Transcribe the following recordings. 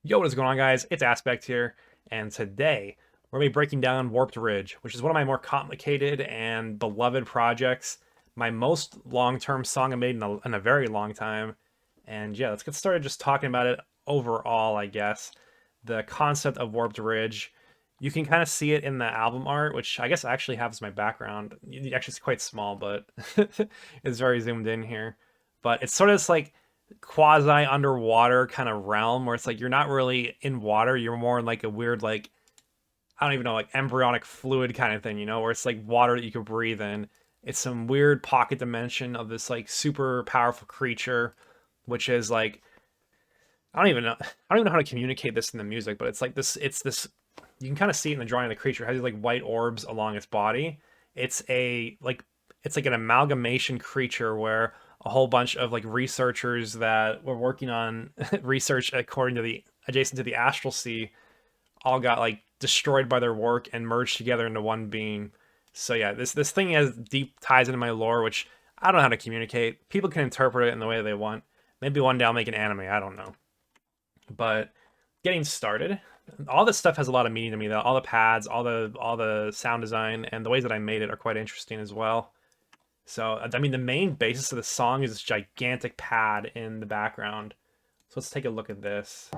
Yo, what is going on, guys? It's Aspect here, and today we're going to be breaking down Warped Ridge, which is one of my more complicated and beloved projects. My most long-term song I made in a very long time. And yeah, let's get started just talking about it overall, I guess. The concept of Warped Ridge, you can kind of see it in the album art, which I guess I actually have as my background. Actually, it's quite small, but it's very zoomed in here. But it's sort of this like quasi underwater kind of realm where it's like you're not really in water, you're more in like a weird like I don't even know, like embryonic fluid kind of thing, where it's like water that you can breathe in. It's some weird pocket dimension of this like super powerful creature, which is like I don't even know how to communicate this in the music, but it's this you can kind of see it in the drawing of the creature. It has these like white orbs along its body. It's a like it's like an amalgamation creature where a whole bunch of like researchers that were working on research according to the adjacent to the astral sea all got like destroyed by their work and merged together into one being. So yeah, this thing has deep ties into my lore, which I don't know how to communicate. People can interpret it in the way they want. Maybe one day I'll make an anime. I don't know. But getting started, all this stuff has a lot of meaning to me. Though all the pads, all the sound design, and the ways that I made it are quite interesting as well. So I mean, the main basis of the song is this gigantic pad in the background. So let's take a look at this.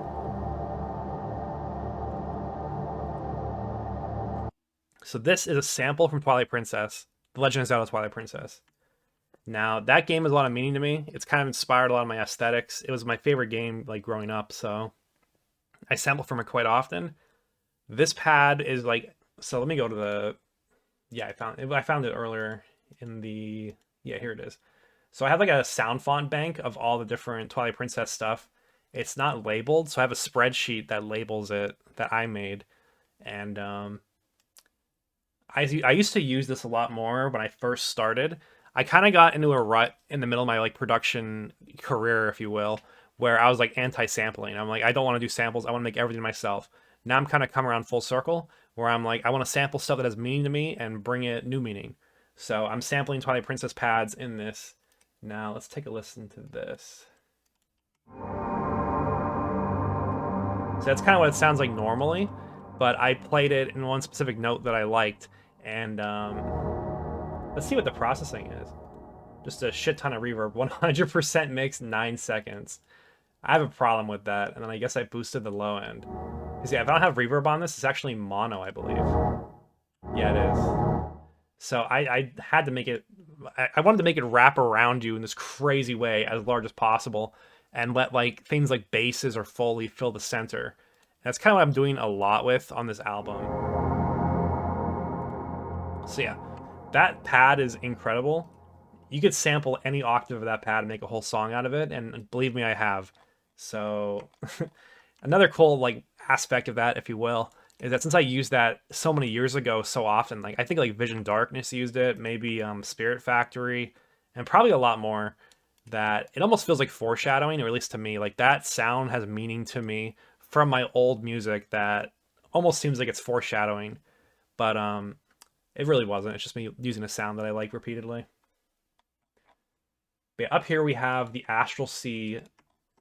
So this is a sample from Twilight Princess, The Legend of Zelda Twilight Princess. Now, that game has a lot of meaning to me. It's kind of inspired a lot of my aesthetics. It was my favorite game like growing up, so I sample from it quite often. This pad is like so let me go to the yeah, I found it earlier in the yeah, here it is. So I have like a sound font bank of all the different Twilight Princess stuff. It's not labeled, so I have a spreadsheet that labels it that I made. And I used to use this a lot more when I first started. I kind of got into a rut in the middle of my like production career, if you will, where I was like anti-sampling. I'm like, I don't want to do samples. I want to make everything myself. Now I'm kind of come around full circle where I'm like, I want to sample stuff that has meaning to me and bring it new meaning. So I'm sampling Twilight Princess pads in this. Now let's take a listen to this. So that's kind of what it sounds like normally, but I played it in one specific note that I liked, and let's see what the processing is. Just a shit ton of reverb, 100% mix, 9 seconds. I have a problem with that, and then I guess I boosted the low end. Because yeah, if I don't have reverb on this, it's actually mono, I believe. Yeah, it is. So I had to make it, I wanted to make it wrap around you in this crazy way as large as possible and let like things like basses or Foley fill the center. And that's kind of what I'm doing a lot with on this album. So yeah, that pad is incredible. You could sample any octave of that pad and make a whole song out of it, and believe me, I have. So another cool like aspect of that, if you will, is that since I used that so many years ago so often, like I think like Vision Darkness used it, maybe Spirit Factory, and probably a lot more, that it almost feels like foreshadowing, or at least to me, like that sound has meaning to me from my old music that almost seems like it's foreshadowing, but it really wasn't. It's just me using a sound that I like repeatedly. But yeah, up here we have the Astral Sea.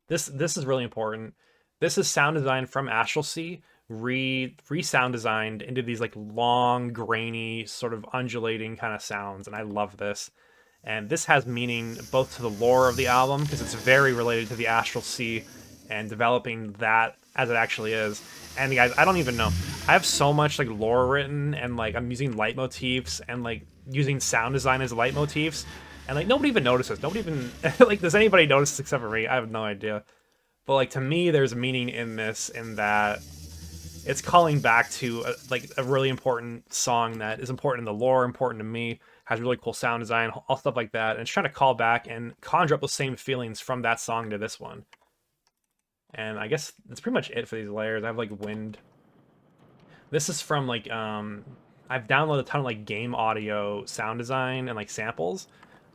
This is really important. This is sound design from Astral Sea, re-sound designed into these like long, grainy, sort of undulating kind of sounds, and I love this. And this has meaning both to the lore of the album, because it's very related to the Astral Sea and developing that as it actually is. And guys, I don't even know. I have so much like lore written, and like I'm using leitmotifs and like using sound design as leitmotifs, and like nobody even notices. Nobody even like, does anybody notice except for me? I have no idea. But like to me, there's meaning in this, in that it's calling back to like a really important song that is important in the lore, important to me, has really cool sound design, all stuff like that, and it's trying to call back and conjure up those same feelings from that song to this one. And I guess that's pretty much it for these layers. I have like wind. This is from like I've downloaded a ton of like game audio sound design and like samples.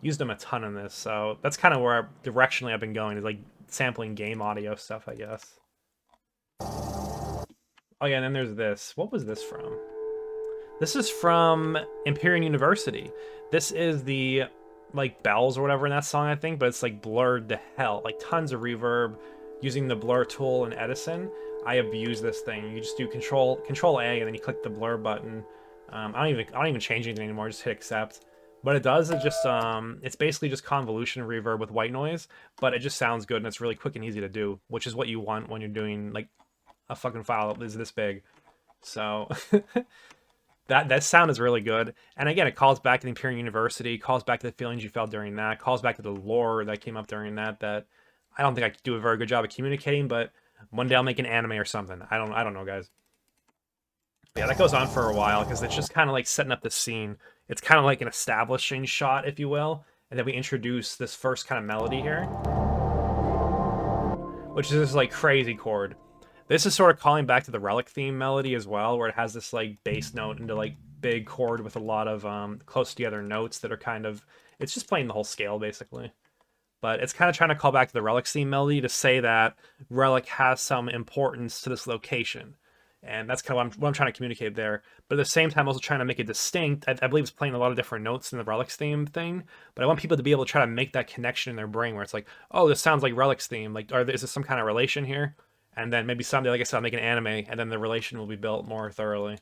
Used them a ton in this, so that's kind of where directionally I've been going, is like sampling game audio stuff, I guess. Oh yeah, and then there's this. What was this from? This is from Empyrean University. This is the like bells or whatever in that song, I think, but it's like blurred to hell. Like tons of reverb using the blur tool in Edison. I abuse this thing. You just do Control A and then you click the blur button. I don't even change anything anymore. Just hit accept. What it does is just it's basically just convolution reverb with white noise, but it just sounds good and it's really quick and easy to do, which is what you want when you're doing like a fucking file that is this big. So that sound is really good. And again, it calls back to the Imperial University, calls back to the feelings you felt during that, calls back to the lore that came up during that. That I don't think I could do a very good job of communicating, but one day I'll make an anime or something. I don't know, guys. Yeah, that goes on for a while because it's just kind of like setting up the scene. It's kind of like an establishing shot, if you will, and then we introduce this first kind of melody here, which is this like crazy chord. This is sort of calling back to the Relic theme melody as well, where it has this like bass note into like big chord with a lot of close together notes that are kind of, it's just playing the whole scale basically. But it's kind of trying to call back to the Relic theme melody to say that Relic has some importance to this location. And that's kind of what I'm trying to communicate there. But at the same time, also trying to make it distinct. I believe it's playing a lot of different notes in the Relics theme thing. But I want people to be able to try to make that connection in their brain where it's like, oh, this sounds like Relics theme. Like, is there some kind of relation here? And then maybe someday, like I said, I'll make an anime, and then the relation will be built more thoroughly.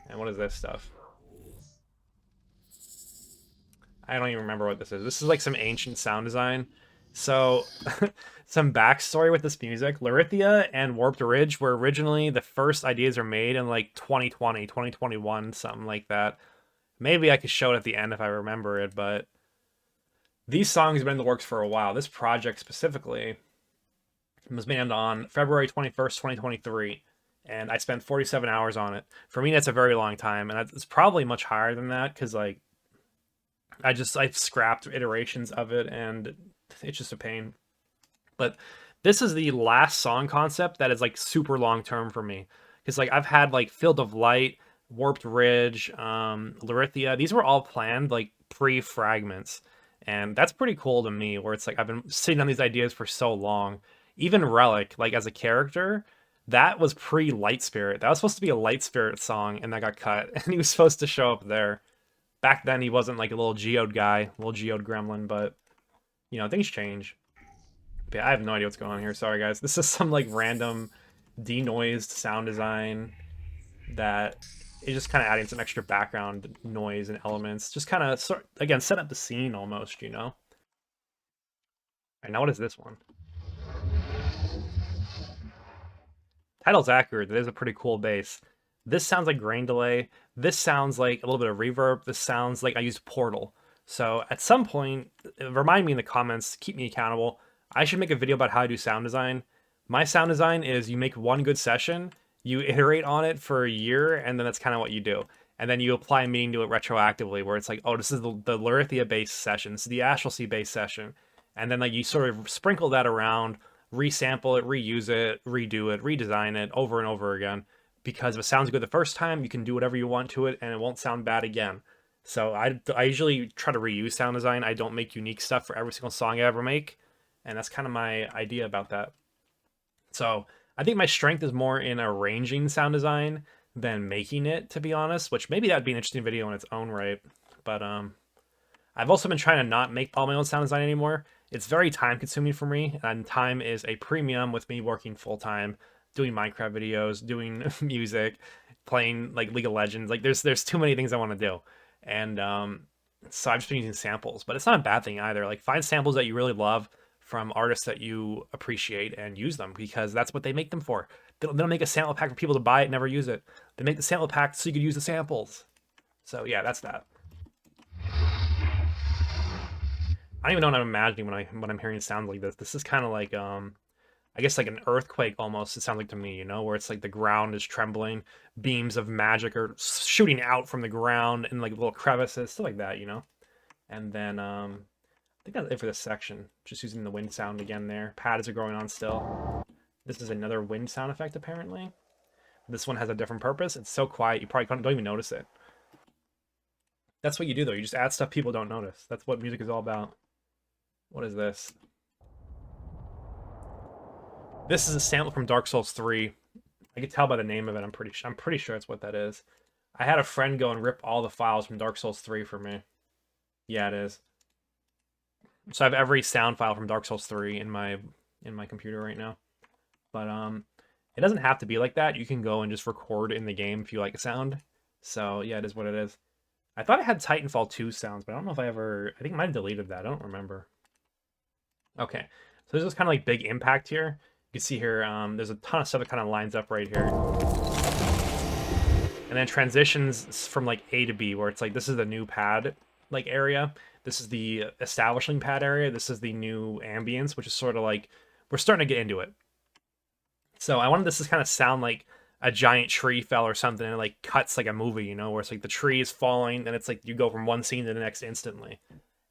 And what is this stuff? I don't even remember what this is. This is like some ancient sound design. So, some backstory with this music. Larithia and Warped Ridge were originally the first ideas are made in like 2020, 2021, something like that. Maybe I could show it at the end if I remember it, but these songs have been in the works for a while. This project specifically was made on February 21st, 2023, and I spent 47 hours on it. For me, that's a very long time, and it's probably much higher than that because like I've scrapped iterations of it and it's just a pain. But this is the last song concept that is like super long term for me. Because like I've had like Field of Light, Warped Ridge, Larithia. These were all planned like pre-fragments. And that's pretty cool to me, where it's like I've been sitting on these ideas for so long. Even Relic, like as a character, that was pre-Light Spirit. That was supposed to be a Light Spirit song, and that got cut. And he was supposed to show up there. Back then, he wasn't like a little geode guy, little geode gremlin, but you know, things change. But yeah, I have no idea what's going on here. Sorry, guys. This is some like random denoised sound design that is just kind of adding some extra background noise and elements. Just kind of, again, set up the scene almost, you know? All right, now what is this one? Title's accurate. It is a pretty cool bass. This sounds like grain delay. This sounds like a little bit of reverb. This sounds like I used Portal. So at some point, remind me in the comments, keep me accountable. I should make a video about how I do sound design. My sound design is you make one good session, you iterate on it for a year, and then that's kind of what you do. And then you apply meaning to it retroactively, where it's like, oh, this is the Larithia based session, this is the Astral Sea based session. And then like you sort of sprinkle that around, resample it, reuse it, redo it, redesign it over and over again. Because if it sounds good the first time, you can do whatever you want to it, and it won't sound bad again. So I usually try to reuse sound design. I don't make unique stuff for every single song I ever make. And that's kind of my idea about that. So I think my strength is more in arranging sound design than making it, to be honest, which maybe that'd be an interesting video in its own right. But I've also been trying to not make all my own sound design anymore. It's very time consuming for me, and time is a premium with me working full time, doing Minecraft videos, doing music, playing like League of Legends. Like there's too many things I want to do. And so I've just been using samples, but it's not a bad thing either. Like find samples that you really love from artists that you appreciate and use them, because that's what they make them for. They don't make a sample pack for people to buy it and never use it. They make the sample pack so you could use the samples. So yeah, that's that. I don't even know what I'm imagining when I'm hearing sounds like this. This is kind of like I guess like an earthquake almost, it sounds like to me, you know, where it's like the ground is trembling, beams of magic are shooting out from the ground in like little crevices, stuff like that, you know. And then I think that's it for this section. Just using the wind sound again there. Pads are going on still. This is another wind sound effect apparently. This one has a different purpose. It's so quiet you probably don't even notice it. That's what you do though. You just add stuff people don't notice. That's what music is all about. What is this? This is a sample from Dark Souls 3. I can tell by the name of it. I'm pretty sure it's what that is. I had a friend go and rip all the files from Dark Souls 3 for me. Yeah, it is. So I have every sound file from Dark Souls 3 in my computer right now. But It doesn't have to be like that. You can go and just record in the game if you like a sound. So yeah, it is what it is. I thought it had Titanfall 2 sounds, but I don't know if I ever... I think I might have deleted that. I don't remember. Okay, so there's this kind of like big impact here. You can see here, there's a ton of stuff that kind of lines up right here. And then transitions from like A to B, where it's like, this is the new pad like area. This is the establishing pad area. This is the new ambience, which is sort of like, we're starting to get into it. So I wanted this to kind of sound like a giant tree fell or something, and it like cuts like a movie, you know, where it's like the tree is falling, and it's like you go from one scene to the next instantly.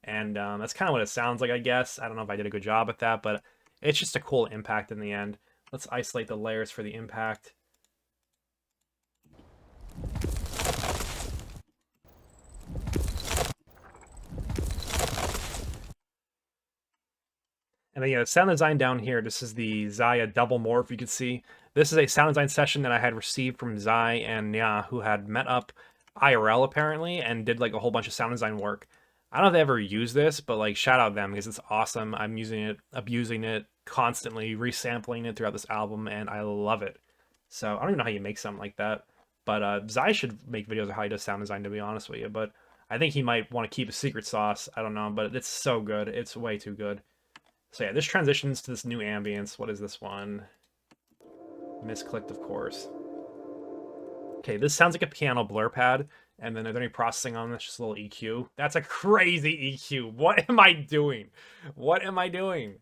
And that's kind of what it sounds like, I guess. I don't know if I did a good job at that, but it's just a cool impact in the end. Let's isolate the layers for the impact. And then, yeah, sound design down here, this is the Zaya double morph, you can see. This is a sound design session that I had received from Zai and Nya, who had met up IRL, apparently, and did, like, a whole bunch of sound design work. I don't know if they ever use this, but, like, shout out them, because it's awesome. I'm using it, abusing it, constantly resampling it throughout this album, and I love it. So, I don't even know how you make something like that. But Zai should make videos of how he does sound design, to be honest with you. But I think he might want to keep a secret sauce. I don't know, but it's so good. It's way too good. So yeah, this transitions to this new ambience. What is this one? Misclicked, of course. Okay, this sounds like a piano blur pad. And then are there any processing on this? Just a little EQ. That's a crazy EQ. What am I doing? What am I doing?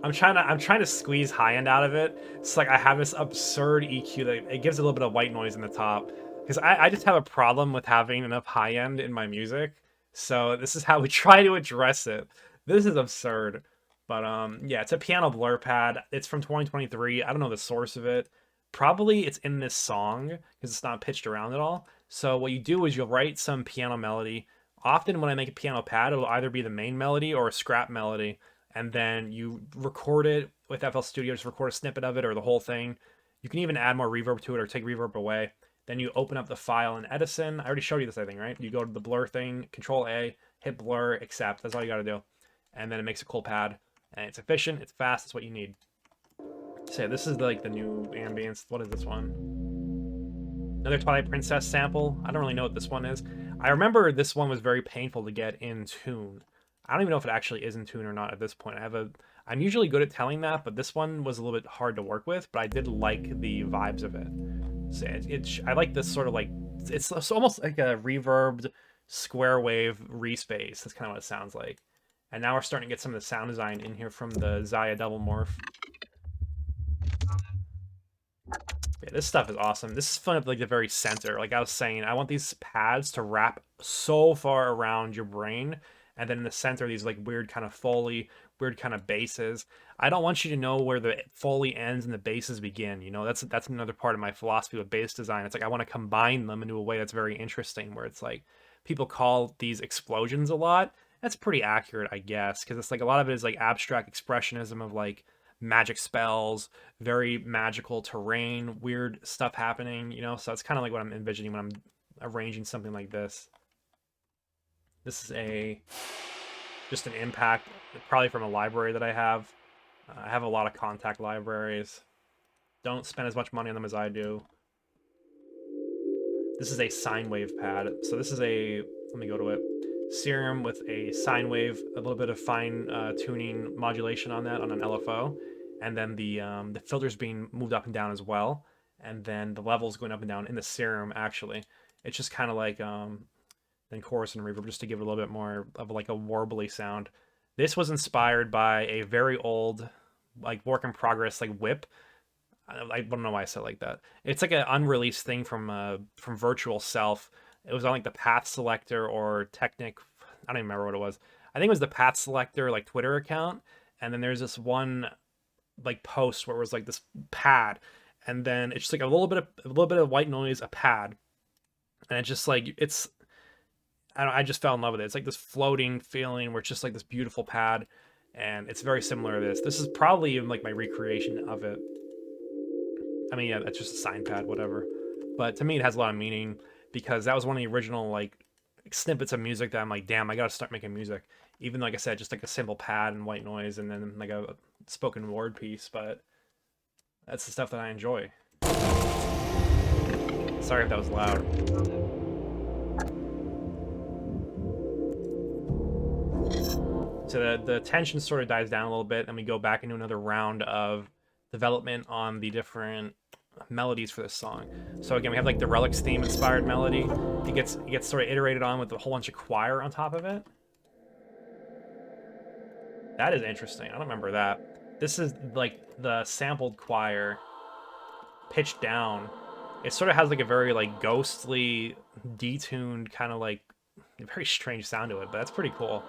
I'm trying to squeeze high end out of it. It's like I have this absurd EQ that it gives a little bit of white noise in the top. Because I just have a problem with having enough high end in my music. So this is how we try to address it. This is absurd. But yeah, it's a piano blur pad. It's from 2023. I don't know the source of it. Probably it's in this song because it's not pitched around at all. So what you do is you'll write some piano melody. Often when I make a piano pad, it'll either be the main melody or a scrap melody. And then you record it with FL Studio, just record a snippet of it or the whole thing. You can even add more reverb to it or take reverb away. Then you open up the file in Edison. I already showed you this, I think, right? You go to the blur thing, Control A, hit blur, accept. That's all you got to do. And then it makes a cool pad. And it's efficient, it's fast, it's what you need. So yeah, this is like the new ambience. What is this one? Another Twilight Princess sample. I don't really know what this one is. I remember this one was very painful to get in tune. I don't even know if it actually is in tune or not at this point. I'm usually good at telling that, but this one was a little bit hard to work with, but I did like the vibes of it. So I like this sort of like, it's almost like a reverbed square wave respace. That's kind of what it sounds like. And now we're starting to get some of the sound design in here from the Zaya double morph. Yeah, this stuff is awesome. This is fun at like the very center. Like I was saying, I want these pads to wrap so far around your brain, and then in the center, these like weird kind of Foley, weird kind of basses. I don't want you to know where the Foley ends and the basses begin. You know, that's another part of my philosophy with bass design. It's like I want to combine them into a way that's very interesting, where it's like people call these explosions a lot. That's pretty accurate, I guess, because it's like a lot of it is like abstract expressionism of like magic spells, very magical terrain, weird stuff happening, you know? So it's kind of like what I'm envisioning when I'm arranging something like this. This is just an impact, probably from a library that I have. I have a lot of contact libraries. Don't spend as much money on them as I do. This is a sine wave pad. So this is let me go to it. Serum with a sine wave, a little bit of fine tuning modulation on that on an LFO, and then the filters being moved up and down as well, and then the levels going up and down in the serum. Actually, it's just kind of like then chorus and reverb, just to give it a little bit more of like a warbly sound. This was inspired by a very old like work in progress like whip. I don't know why I said it like that. It's like an unreleased thing from Virtual Self. It was on like the Path Selector or Technic. I don't even remember what it was. I think it was the Path Selector like Twitter account. And then there's this one like post where it was like this pad, and then it's just like a little bit of white noise, a pad, and it's just like I just fell in love with it. It's like this floating feeling where it's just like this beautiful pad, and it's very similar to this. This is probably even like my recreation of it. I mean, yeah, that's just a sine pad, whatever. But to me, it has a lot of meaning because that was one of the original like snippets of music that I'm like, damn, I gotta start making music. Even like I said, just like a simple pad and white noise, and then like a spoken word piece. But That's the stuff that I enjoy. Sorry if that was loud. So the tension sort of dies down a little bit, and we go back into another round of development on the different melodies for this song. So again, we have like the Relics theme inspired melody. It gets sort of iterated on with a whole bunch of choir on top of it. That is interesting. I don't remember that. This is like the sampled choir pitched down. It sort of has like a very like ghostly, detuned kind of like a very strange sound to it, but that's pretty cool.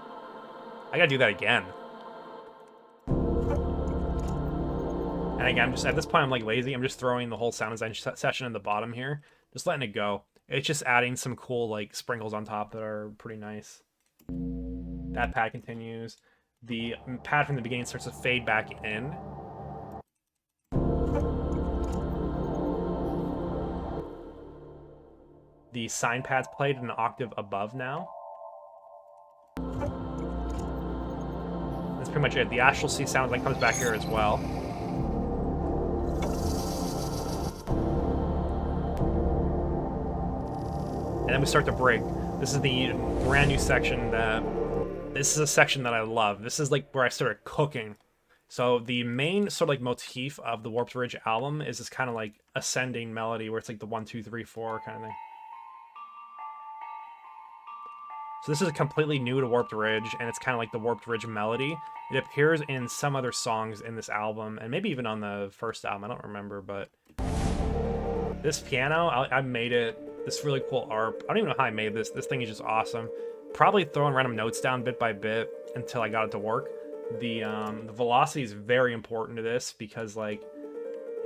I gotta do that again. And again, I'm just at this point I'm like lazy. I'm just throwing the whole sound design session in the bottom here, just letting it go. It's just adding some cool like sprinkles on top that are pretty nice. That pad continues. The pad from the beginning starts to fade back in. The sine pad's played an octave above now. That's pretty much it. The astral C sounds like comes back here as well. And then we start to break. This is the brand new section this is a section that I love. This is like where I started cooking. So the main sort of like motif of the Warped Ridge album is this kind of like ascending melody where it's like the 1, 2, 3, 4 kind of thing. So this is completely new to Warped Ridge, and it's kind of like the Warped Ridge melody. It appears in some other songs in this album, and maybe even on the first album. I don't remember, but this piano, I made it. This really cool ARP. I don't even know how I made this. This thing is just awesome. Probably throwing random notes down bit by bit until I got it to work. The velocity is very important to this because like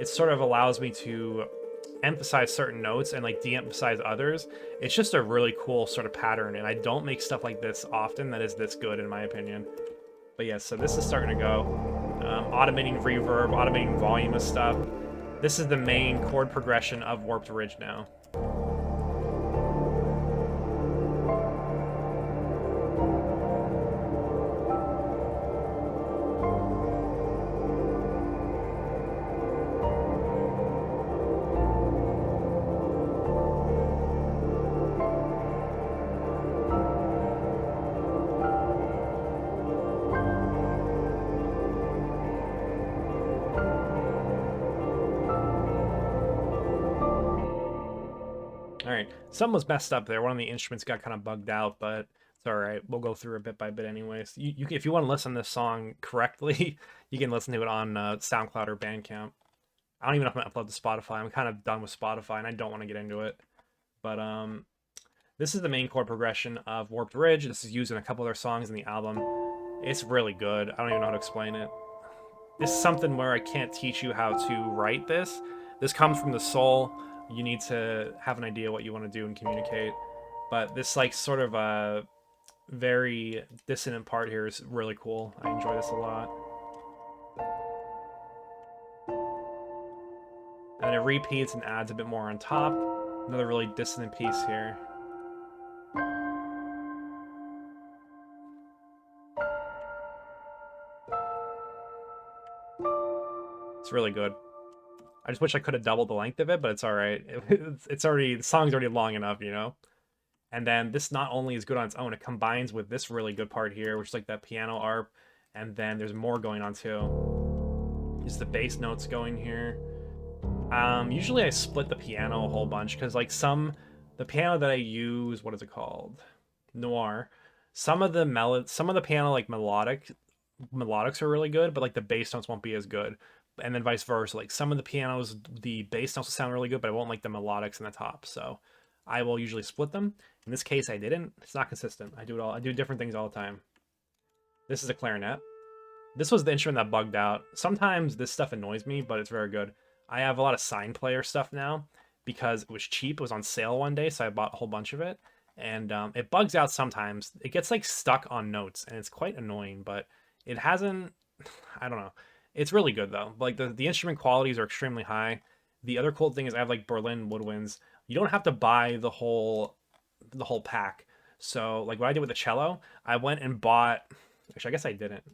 it sort of allows me to emphasize certain notes and like de-emphasize others. It's just a really cool sort of pattern, and I don't make stuff like this often that is this good in my opinion. But yeah, so this is starting to go. Automating reverb, automating volume of stuff. This is the main chord progression of Warped Ridge now. Alright, something was messed up there. One of the instruments got kind of bugged out, but it's alright. We'll go through it bit by bit anyways. If you want to listen to this song correctly, you can listen to it on SoundCloud or Bandcamp. I don't even know if I'm going to upload to Spotify. I'm kind of done with Spotify, and I don't want to get into it. But this is the main chord progression of Warped Ridge. This is used in a couple other songs in the album. It's really good. I don't even know how to explain it. This is something where I can't teach you how to write this. This comes from the soul. You need to have an idea what you want to do and communicate. But this like sort of a very dissonant part here is really cool. I enjoy this a lot. And it repeats and adds a bit more on top. Another really dissonant piece here. It's really good. I just wish I could have doubled the length of it, but it's all right. It's already, the song's already long enough, you know? And then this not only is good on its own, it combines with this really good part here, which is like that piano arp, and then there's more going on too. Just the bass notes going here. Usually I split the piano a whole bunch, because like the piano that I use, what is it called? Noir. Some of the piano like melodics are really good, but like the bass notes won't be as good. And then vice versa. Like some of the pianos, the bass notes will sound really good, but I won't like the melodics in the top. So I will usually split them. In this case, I didn't. It's not consistent. I do different things all the time. This is a clarinet. This was the instrument that bugged out. Sometimes this stuff annoys me, but it's very good. I have a lot of sign player stuff now because it was cheap. It was on sale one day, so I bought a whole bunch of it. And it bugs out sometimes. It gets like stuck on notes, and it's quite annoying, but it hasn't, I don't know. It's really good though. Like the instrument qualities are extremely high. The other cool thing is I have like Berlin woodwinds. You don't have to buy the whole pack. So like what I did with the cello, I went and bought, actually I guess I didn't.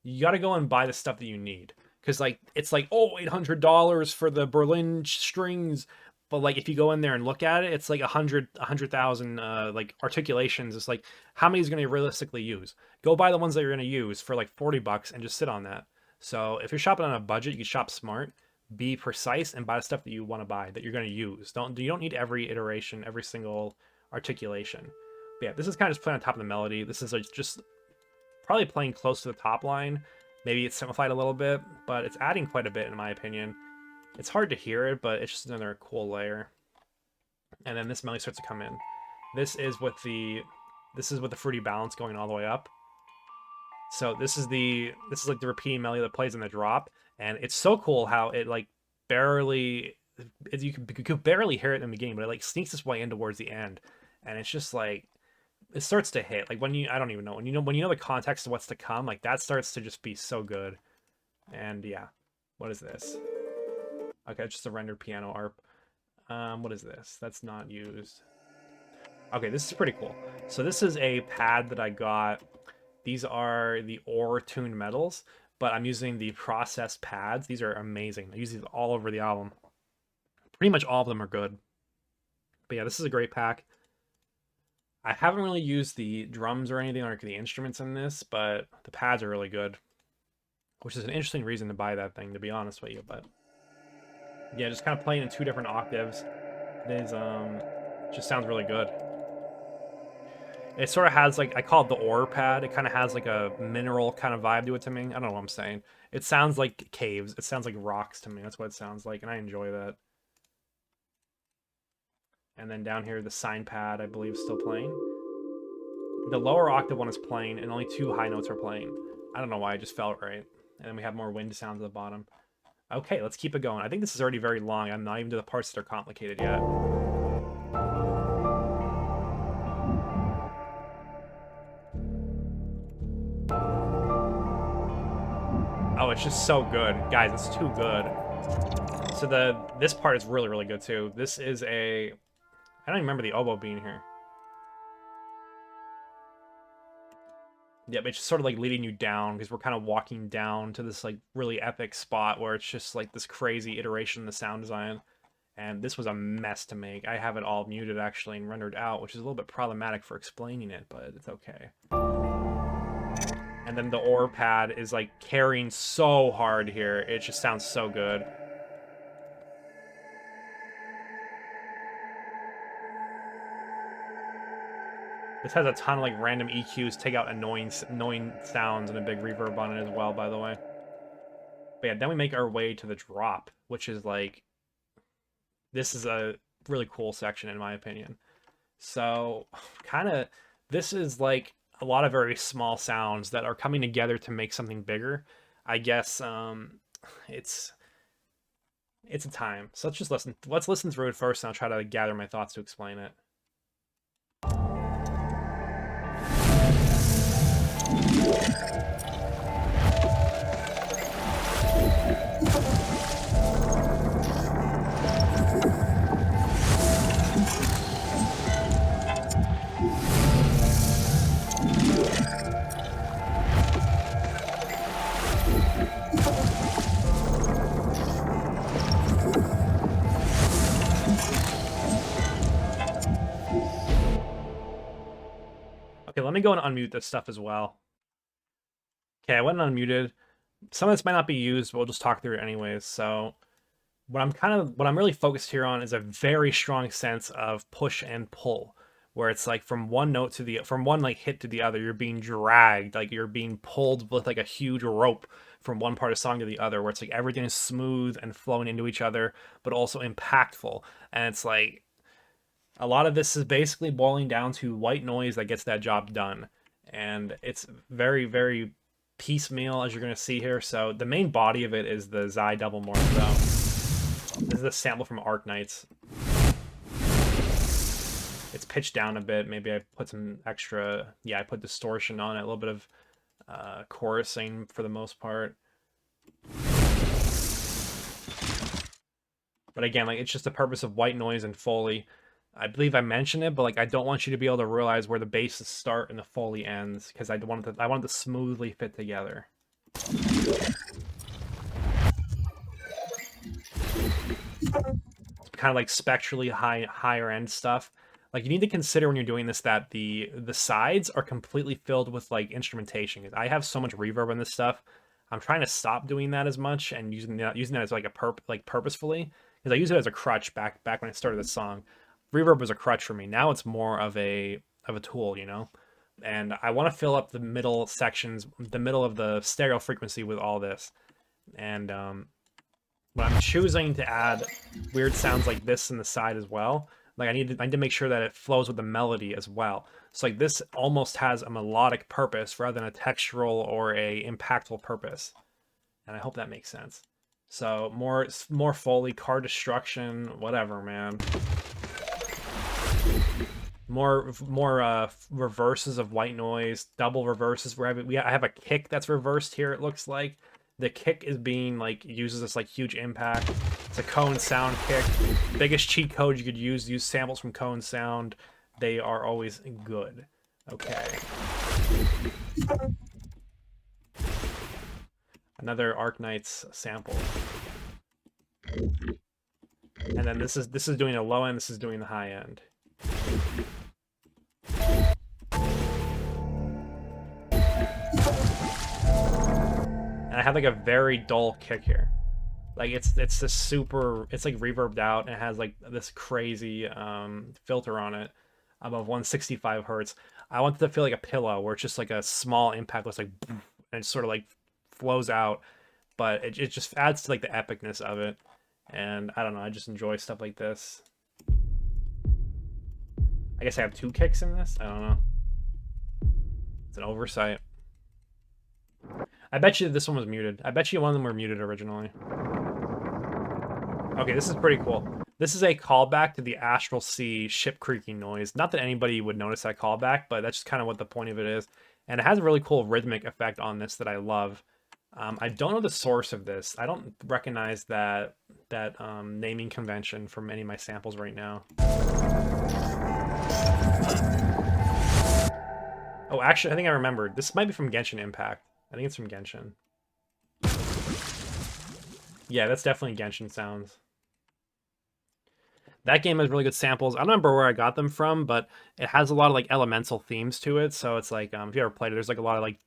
You got to go and buy the stuff that you need because like it's like, oh, $800 for the Berlin strings, but like if you go in there and look at it, it's like 100,000 like articulations. It's like, how many is going to realistically use? Go buy the ones that you're going to use for like $40 and just sit on that. So if you're shopping on a budget, you can shop smart, be precise, and buy the stuff that you want to buy that you're going to use. You don't need every iteration, every single articulation. But yeah, this is kind of just playing on top of the melody. This is like just probably playing close to the top line. Maybe it's simplified a little bit, but it's adding quite a bit in my opinion. It's hard to hear it, but it's just another cool layer. And then this melody starts to come in. This is with the fruity balance going all the way up. So this is like the repeating melody that plays in the drop, and it's so cool how it like barely, you could barely hear it in the beginning, but it like sneaks its way in towards the end, and it's just like it starts to hit like I don't even know when you know the context of what's to come, like that starts to just be so good. And yeah, what is this? Okay, it's just a rendered piano arp. What is this? That's not used. Okay, this is pretty cool. So this is a pad that I got. These are the ore tuned metals, but I'm using the processed pads. These are amazing. I use these all over the album. Pretty much all of them are good. But yeah, this is a great pack. I haven't really used the drums or anything like the instruments in this, but the pads are really good, which is an interesting reason to buy that thing, to be honest with you. But yeah, just kind of playing in 2 different octaves. It is just sounds really good. It sort of has like, I call it the ore pad. It kind of has like a mineral kind of vibe to it to me. I don't know what I'm saying. It sounds like caves. It sounds like rocks to me. That's what it sounds like, and I enjoy that. And then down here, the sine pad, I believe, is still playing. The lower octave one is playing, and only 2 high notes are playing. I don't know why, it just felt right. And then we have more wind sounds at the bottom. Okay, let's keep it going. I think this is already very long. I'm not even to the parts that are complicated yet. Oh, it's just so good. Guys, it's too good. So this part is really, really good too. This is I don't even remember the oboe being here. Yep, it's just sort of like leading you down because we're kind of walking down to this like really epic spot where it's just like this crazy iteration in the sound design. And this was a mess to make. I have it all muted actually and rendered out, which is a little bit problematic for explaining it, but it's okay. And then the ore pad is like carrying so hard here. It just sounds so good. This has a ton of like random EQs, take out annoying sounds, and a big reverb on it as well, by the way. But yeah, then we make our way to the drop, which is like, this is a really cool section in my opinion. So kind of, this is like a lot of very small sounds that are coming together to make something bigger. I guess it's a time. So let's listen through it first, and I'll try to gather my thoughts to explain it. Okay, let me go and unmute this stuff as well. Okay, I went and unmuted. Some of this might not be used, but we'll just talk through it anyways. So what I'm really focused here on is a very strong sense of push and pull, where it's like from one note to from one like hit to the other, you're being dragged, like you're being pulled with like a huge rope from one part of the song to the other, where it's like everything is smooth and flowing into each other, but also impactful. And it's like, a lot of this is basically boiling down to white noise that gets that job done. And it's very, very piecemeal, as you're going to see here. So the main body of it is the Xi double morpho. This is a sample from Arc Knights. It's pitched down a bit. Maybe I put some extra, I put distortion on it, a little bit of chorusing for the most part. But again, like, it's just the purpose of white noise and Foley. I believe I mentioned it, but like, I don't want you to be able to realize where the basses start and the Foley ends, because I want it to smoothly fit together. kind of like spectrally higher end stuff. Like you need to consider when you're doing this that the sides are completely filled with like instrumentation. I have so much reverb in this stuff. I'm trying to stop doing that as much and using that as like purposefully, because I use it as a crutch back when I started this song. Reverb was a crutch for me. Now it's more of a tool, you know. And I want to fill up the middle sections, the middle of the stereo frequency with all this. And when I'm choosing to add weird sounds like this in the side as well, like I need to make sure that it flows with the melody as well. So like this almost has a melodic purpose rather than a textural or a impactful purpose. And I hope that makes sense. So more Foley, car destruction, whatever, man. More reverses of white noise, double reverses. Where I have a kick that's reversed here. It looks like the kick is being like uses this like huge impact. It's a cone sound kick. Biggest cheat code you could use samples from cone sound. They are always good. Okay. Another Arknights sample. And then this is doing a low end, this is doing the high end. And I have like a very dull kick here. Like it's this super, it's like reverbed out and it has like this crazy filter on it above 165 hertz. I want it to feel like a pillow where it's just like a small impact, it's like, and it sort of like flows out, but it just adds to like the epicness of it. And I don't know, I just enjoy stuff like this. I guess I have 2 kicks in this? I don't know. It's an oversight. I bet you this one was muted. I bet you one of them were muted originally. Okay, this is pretty cool. This is a callback to the Astral Sea ship creaking noise. Not that anybody would notice that callback, but that's just kind of what the point of it is. And it has a really cool rhythmic effect on this that I love. I don't know the source of this. I don't recognize that naming convention from any of my samples right now. Oh, actually, I think I remembered. This might be from Genshin Impact. I think it's from Genshin. Yeah, that's definitely Genshin sounds. That game has really good samples. I don't remember where I got them from, but it has a lot of like elemental themes to it. So it's like, if you ever played it, there's like a lot of like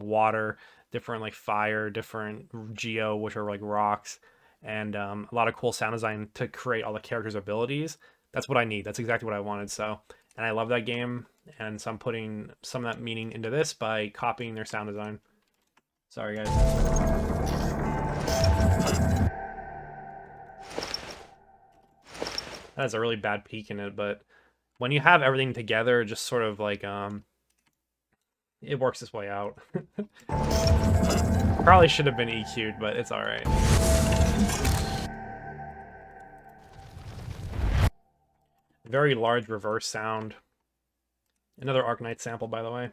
water, different like fire, different geo, which are like rocks, and a lot of cool sound design to create all the characters' abilities. That's what I need. That's exactly what I wanted. So, and I love that game, and so I'm putting some of that meaning into this by copying their sound design. Sorry, guys. That has a really bad peak in it, but when you have everything together, just sort of like it works its way out. Probably should have been EQ'd, but it's all right. Very large reverse sound. Another Arknight sample, by the way.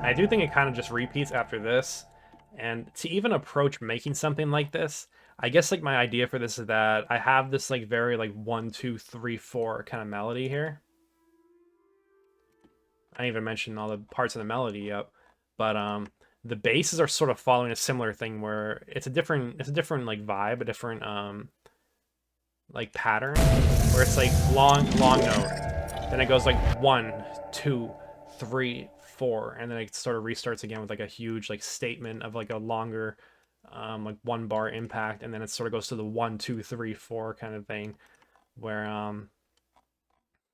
I do think it kind of just repeats after this. And to even approach making something like this, I guess like my idea for this is that I have this like very like 1, 2, 3, 4 kind of melody here. I didn't even mention all the parts of the melody yet, but the basses are sort of following a similar thing where it's a different like vibe, a different like pattern where it's like long note, then it goes like 1, 2, 3, 4, and then it sort of restarts again with like a huge like statement of like a longer like 1 bar impact, and then it sort of goes to the 1, 2, 3, 4 kind of thing where I don't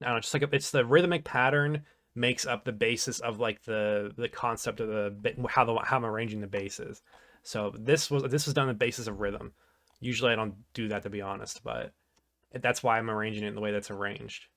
know, just like it's the rhythmic pattern makes up the basis of like the concept of how I'm arranging the basses. So this was done on the basis of rhythm. Usually I don't do that, to be honest, but that's why I'm arranging it in the way that's arranged.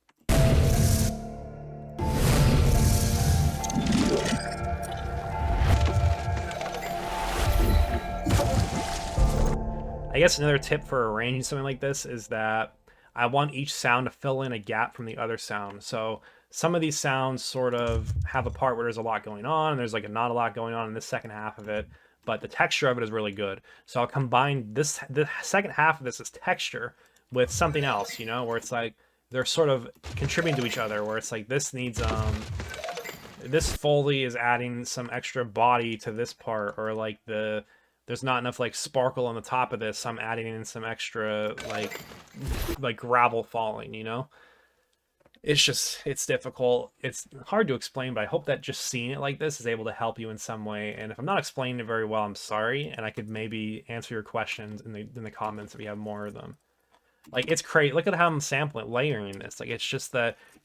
I guess another tip for arranging something like this is that I want each sound to fill in a gap from the other sound. So some of these sounds sort of have a part where there's a lot going on, and there's like not a lot going on in the second half of it, but the texture of it is really good. So I'll combine the second half of this as texture with something else, you know, where it's like they're sort of contributing to each other, where it's like this needs this Foley is adding some extra body to this part, or like the there's not enough like sparkle on the top of this, so I'm adding in some extra like gravel falling, you know? It's just, it's difficult. It's hard to explain, but I hope that just seeing it like this is able to help you in some way. And if I'm not explaining it very well, I'm sorry, and I could maybe answer your questions in the comments if you have more of them. Like, it's crazy. Look at how I'm sampling, layering this. Like, it's just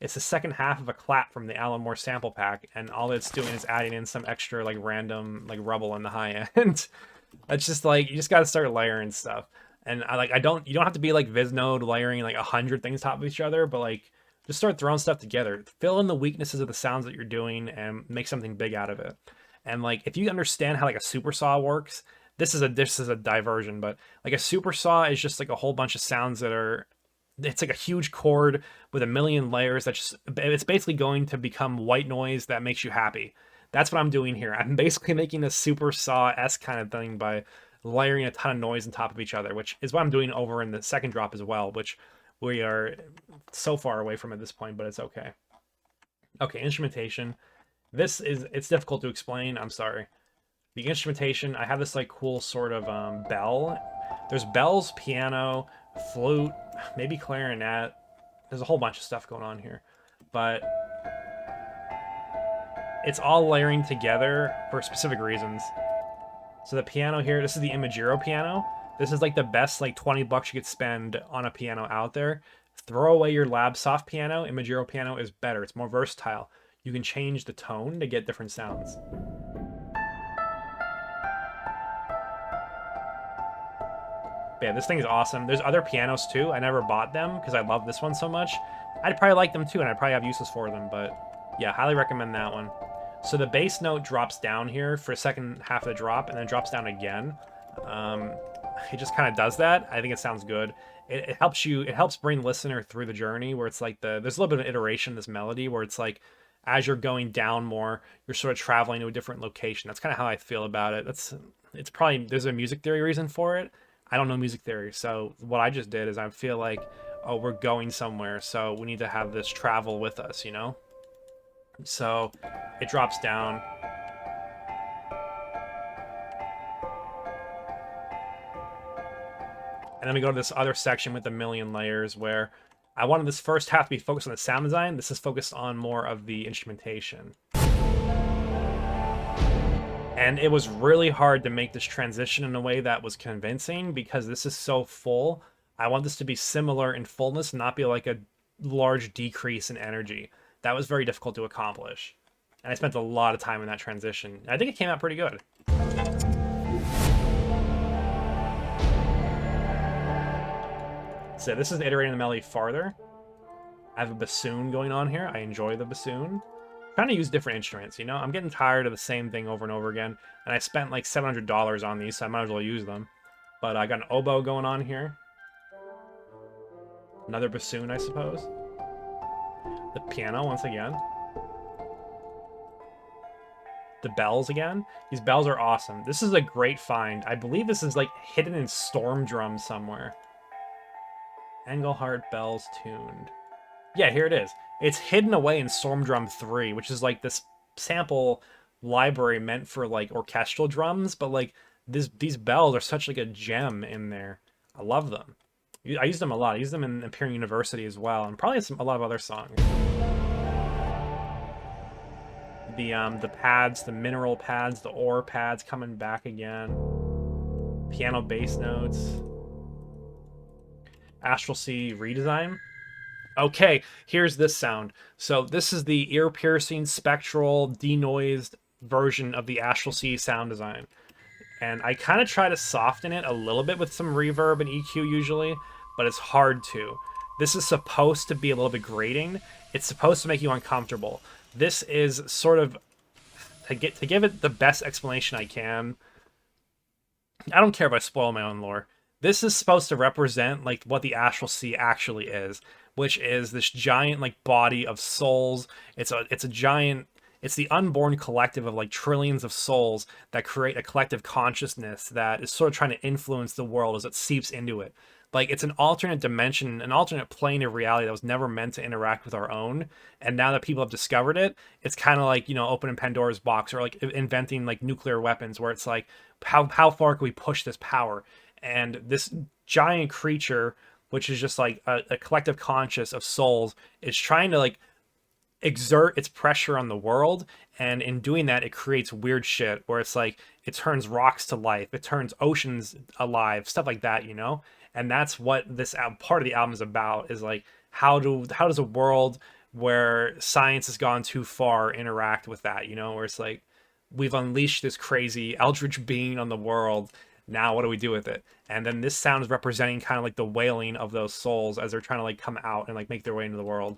it's the second half of a clap from the Alan Moore sample pack, and all it's doing is adding in some extra, like, random, like, rubble in the high end. It's just, like, you just gotta start layering stuff. And, you don't have to be, like, Viznode layering, like, 100 things top of each other, but, like, just start throwing stuff together. Fill in the weaknesses of the sounds that you're doing and make something big out of it. And, like, if you understand how, like, a supersaw works, this is a diversion, but like a supersaw is just like a whole bunch of sounds that are, it's like a huge chord with a million layers that just, it's basically going to become white noise that makes you happy. That's what I'm doing here. I'm basically making a supersaw-esque kind of thing by layering a ton of noise on top of each other, which is what I'm doing over in the second drop as well, which we are so far away from at this point, but it's okay. Okay, instrumentation. It's difficult to explain, I'm sorry. The instrumentation, I have this like cool sort of bell. There's bells, piano, flute, maybe clarinet. There's a whole bunch of stuff going on here. But it's all layering together for specific reasons. So the piano here, this is the Imagiro piano. This is like the best like 20 bucks you could spend on a piano out there. Throw away your lab soft piano. Imagiro piano is better. It's more versatile. You can change the tone to get different sounds. But yeah, this thing is awesome. There's other pianos too. I never bought them because I love this one so much. I'd probably like them too, and I'd probably have uses for them, but yeah, highly recommend that one. So the bass note drops down here for the second half of the drop, and then drops down again. It just kind of does that. I think it sounds good. It helps bring the listener through the journey where it's like there's a little bit of iteration in this melody where it's like, as you're going down more, you're sort of traveling to a different location. That's kind of how I feel about it. It's probably, there's a music theory reason for it. I don't know music theory, so what I just did is I feel like, oh, we're going somewhere, so we need to have this travel with us, you know? So it drops down. And then we go to this other section with a million layers where I wanted this first half to be focused on the sound design. This is focused on more of the instrumentation. And it was really hard to make this transition in a way that was convincing because this is so full. I want this to be similar in fullness, not be like a large decrease in energy. That was very difficult to accomplish. And I spent a lot of time in that transition. I think it came out pretty good. So this is iterating the melody farther. I have a bassoon going on here. I enjoy the bassoon. Trying to use different instruments, you know? I'm getting tired of the same thing over and over again, and I spent like $700 on these, so I might as well use them. But I got an oboe going on here. Another bassoon, I suppose. The piano, once again. The bells again. These bells are awesome. This is a great find. I believe this is like hidden in Storm Drum somewhere. Engelhardt bells tuned. Yeah, here it is. It's hidden away in Storm Drum 3, which is like this sample library meant for like orchestral drums, but like these bells are such like a gem in there. I love them. I use them a lot. I use them in Imperial University as well, and probably a lot of other songs. The pads, the mineral pads, the ore pads coming back again. Piano bass notes. Astral Sea redesign. Okay, here's this sound. So this is the ear-piercing, spectral, denoised version of the Astral Sea sound design. And I kind of try to soften it a little bit with some reverb and EQ usually, but it's hard to. This is supposed to be a little bit grating. It's supposed to make you uncomfortable. This is sort of, to give it the best explanation I can, I don't care if I spoil my own lore. This is supposed to represent like what the Astral Sea actually is, which is this giant like body of souls. It's a giant, it's the unborn collective of like trillions of souls that create a collective consciousness that is sort of trying to influence the world as it seeps into it. Like, it's an alternate dimension, an alternate plane of reality that was never meant to interact with our own. And now that people have discovered it, it's kind of like, opening Pandora's box, or like inventing like nuclear weapons, where it's like, how far can we push this power? And this giant creature, which is just like a collective conscious of souls, is trying to like exert its pressure on the world, and in doing that it creates weird shit where it's like it turns rocks to life, it turns oceans alive, stuff like that, and that's what this part of the album is about, is like how does a world where science has gone too far interact with that, where it's like we've unleashed this crazy eldritch being on the world. Now what do we do with it? And then this sound is representing kind of like the wailing of those souls as they're trying to like come out and like make their way into the world.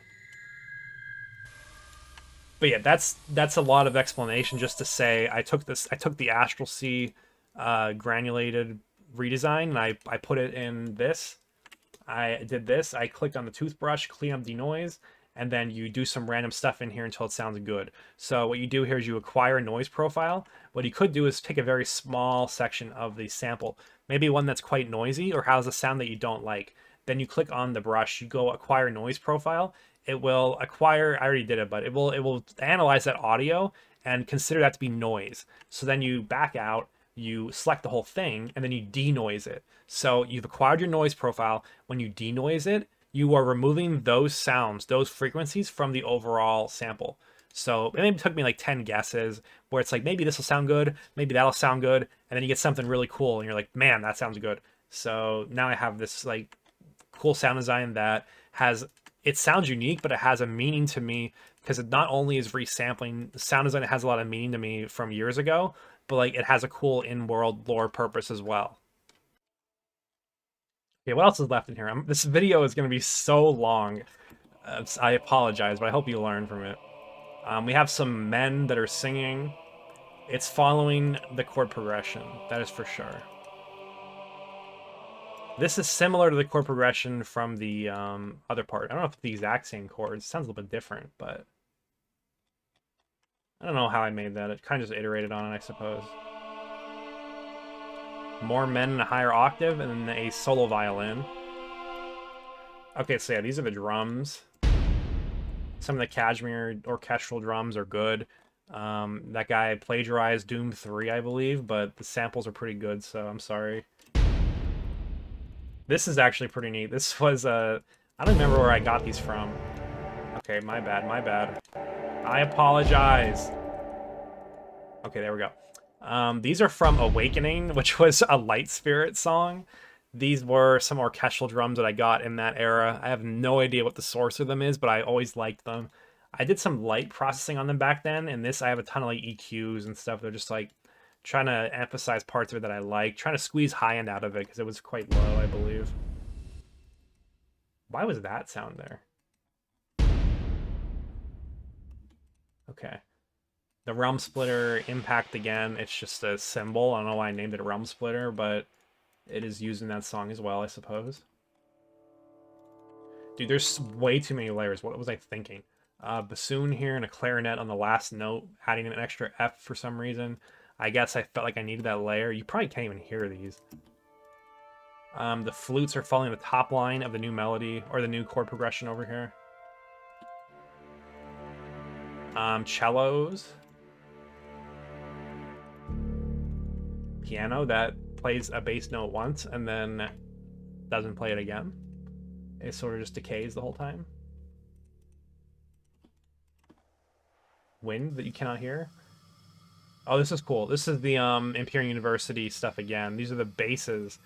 But yeah, that's a lot of explanation just to say I took the Astral Sea granulated redesign, and I put it in this. I did this. I clicked on the toothbrush, clean up the noise, and then you do some random stuff in here until it sounds good. So what you do here is you acquire a noise profile. What you could do is take a very small section of the sample, maybe one that's quite noisy or has a sound that you don't like. Then you click on the brush, you go acquire noise profile. It will acquire, I already did it, but it will analyze that audio and consider that to be noise. So then you back out, you select the whole thing, and then you denoise it. So you've acquired your noise profile. When you denoise it, you are removing those sounds, those frequencies from the overall sample. So it maybe took me like 10 guesses where it's like, maybe this will sound good, maybe that'll sound good, and then you get something really cool and you're like, man, that sounds good. So now I have this like cool sound design that it sounds unique, but it has a meaning to me, because it not only is resampling sound design, it has a lot of meaning to me from years ago, but like it has a cool in-world lore purpose as well. Okay, what else is left in here? This video is going to be so long. I apologize, but I hope you learn from it. We have some men that are singing. It's following the chord progression, that is for sure. This is similar to the chord progression from the other part. I don't know if it's the exact same chords. It sounds a little bit different, but I don't know how I made that. It kind of just iterated on it, I suppose. More men in a higher octave, and then a solo violin. Okay, so yeah, these are the drums. Some of the Kashmir orchestral drums are good. That guy plagiarized Doom 3, I believe, but the samples are pretty good, so I'm sorry. This is actually pretty neat. This was, I don't remember where I got these from. Okay, my bad, my bad. I apologize. Okay, there we go. These are from Awakening, which was a Light Spirit song. These were some orchestral drums that I got in that era. I have no idea what the source of them is, but I always liked them. I did some light processing on them back then, and this I have a ton of like EQs and stuff. They're just like trying to emphasize parts of it that I like, trying to squeeze high end out of it because it was quite low, I believe. Why was that sound there? Okay. The Realm Splitter impact again. It's just a symbol. I don't know why I named it a Realm Splitter, but it is used in that song as well, I suppose. Dude, there's way too many layers. What was I thinking? Bassoon here and a clarinet on the last note, adding an extra F for some reason. I guess I felt like I needed that layer. You probably can't even hear these. The flutes are following the top line of the new melody, or the new chord progression over here. Cellos. Piano that plays a bass note once and then doesn't play it again. It sort of just decays the whole time. Wind that you cannot hear. Oh, this is cool. This is the Imperial University stuff again. These are the basses,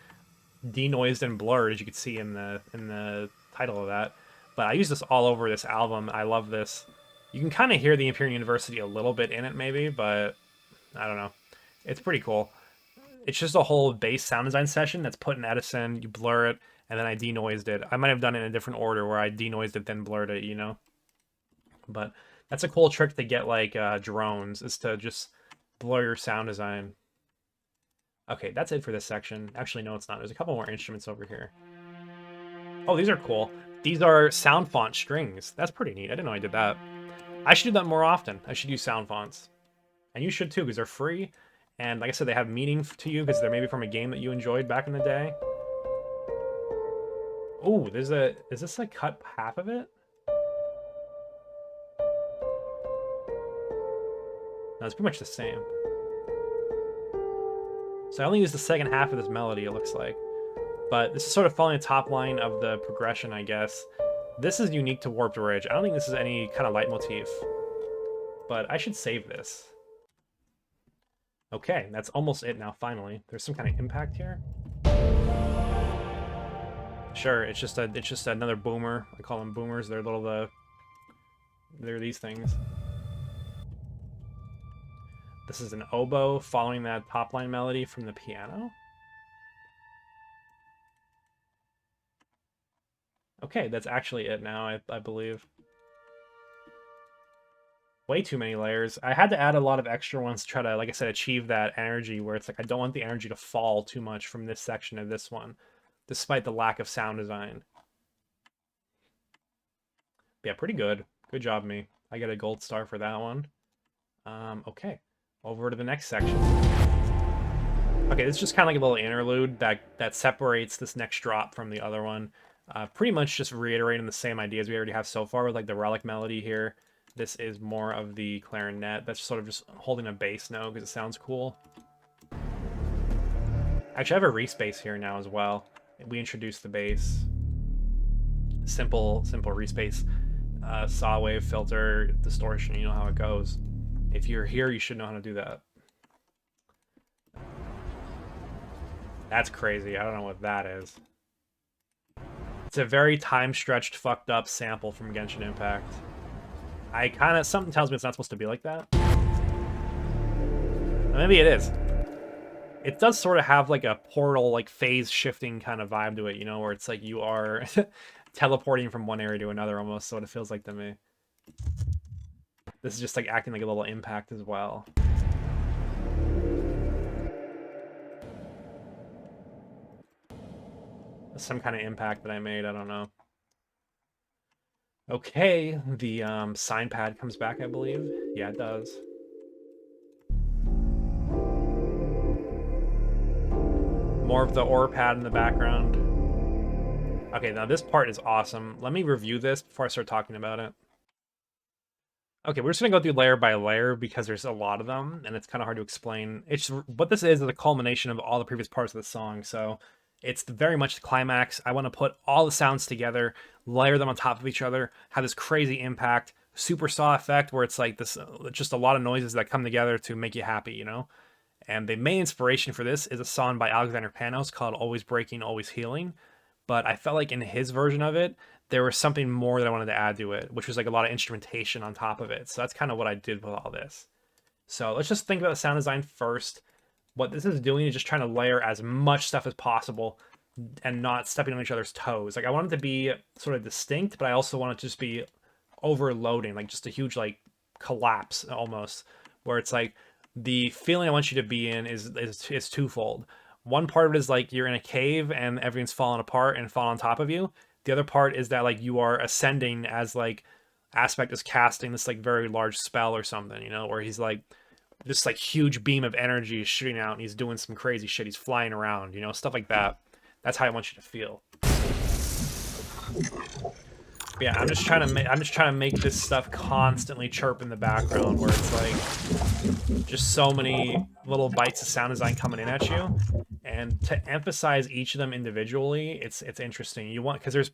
denoised and blurred, as you can see in the title of that. But I use this all over this album. I love this. You can kind of hear the Imperial University a little bit in it, maybe, but I don't know. It's pretty cool. It's just a whole bass sound design session that's put in Edison. You blur it, and then I denoised it. I might have done it in a different order where I denoised it, then blurred it, But that's a cool trick to get, like, drones, is to just blur your sound design. Okay, that's it for this section. Actually, no, it's not. There's a couple more instruments over here. Oh, these are cool. These are sound font strings. That's pretty neat. I didn't know I did that. I should do that more often. I should use sound fonts. And you should too, because they're free. And like I said, they have meaning to you because they're maybe from a game that you enjoyed back in the day. Oh, is this like cut half of it? No, it's pretty much the same. So I only used the second half of this melody, it looks like. But this is sort of following the top line of the progression, I guess. This is unique to Warped Ridge. I don't think this is any kind of leitmotif. But I should save this. Okay, that's almost it now, finally. There's some kind of impact here. Sure, it's just another boomer. I call them boomers. They're they're these things. This is an oboe following that top line melody from the piano. Okay, that's actually it now, I believe. Way too many layers. I had to add a lot of extra ones to try to, like I said, achieve that energy where it's like I don't want the energy to fall too much from this section to this one, despite the lack of sound design. But yeah, pretty good. Good job, me. I get a gold star for that one. Okay, over to the next section. Okay, this is just kind of like a little interlude that separates this next drop from the other one. Pretty much just reiterating the same ideas we already have so far with like the relic melody here. This is more of the clarinet that's sort of just holding a bass note because it sounds cool. Actually, I have a respace here now as well. We introduced the bass. Simple respace. Saw wave, filter, distortion, you know how it goes. If you're here, you should know how to do that. That's crazy. I don't know what that is. It's a very time-stretched, fucked up sample from Genshin Impact. Something tells me it's not supposed to be like that. Maybe it is. It does sort of have like a portal, like phase shifting kind of vibe to it, you know, where it's like you are teleporting from one area to another almost, so it feels like to me. This is just like acting like a little impact as well. Some kind of impact that I made, I don't know. Okay, the sign pad comes back, I believe. Yeah, it does. More of the ore pad in the background. Okay, now this part is awesome. Let me review this before I start talking about it. Okay, we're just gonna go through layer by layer because there's a lot of them, and it's kind of hard to explain. It's what this is a culmination of all the previous parts of the song. So it's very much the climax. I want to put all the sounds together, layer them on top of each other, have this crazy impact, super saw effect where it's like this, just a lot of noises that come together to make you happy, you know. And the main inspiration for this is a song by Alexander Panos called "Always Breaking, Always Healing." But I felt like in his version of it, there was something more that I wanted to add to it, which was like a lot of instrumentation on top of it. So that's kind of what I did with all this. So let's just think about the sound design first. What this is doing is just trying to layer as much stuff as possible and not stepping on each other's toes. Like I want it to be sort of distinct, but I also want it to just be overloading, like just a huge like collapse almost, where it's like the feeling I want you to be in is twofold. One part of it is like you're in a cave and everything's falling apart and falling on top of you. The other part is that like you are ascending as like Aspect is casting this like very large spell or something, you know, where he's like this like huge beam of energy is shooting out and he's doing some crazy shit. He's flying around, you know, stuff like that. That's how I want you to feel. But yeah, I'm just trying to make this stuff constantly chirp in the background where it's like just so many little bites of sound design coming in at you. And to emphasize each of them individually, it's interesting. You want, because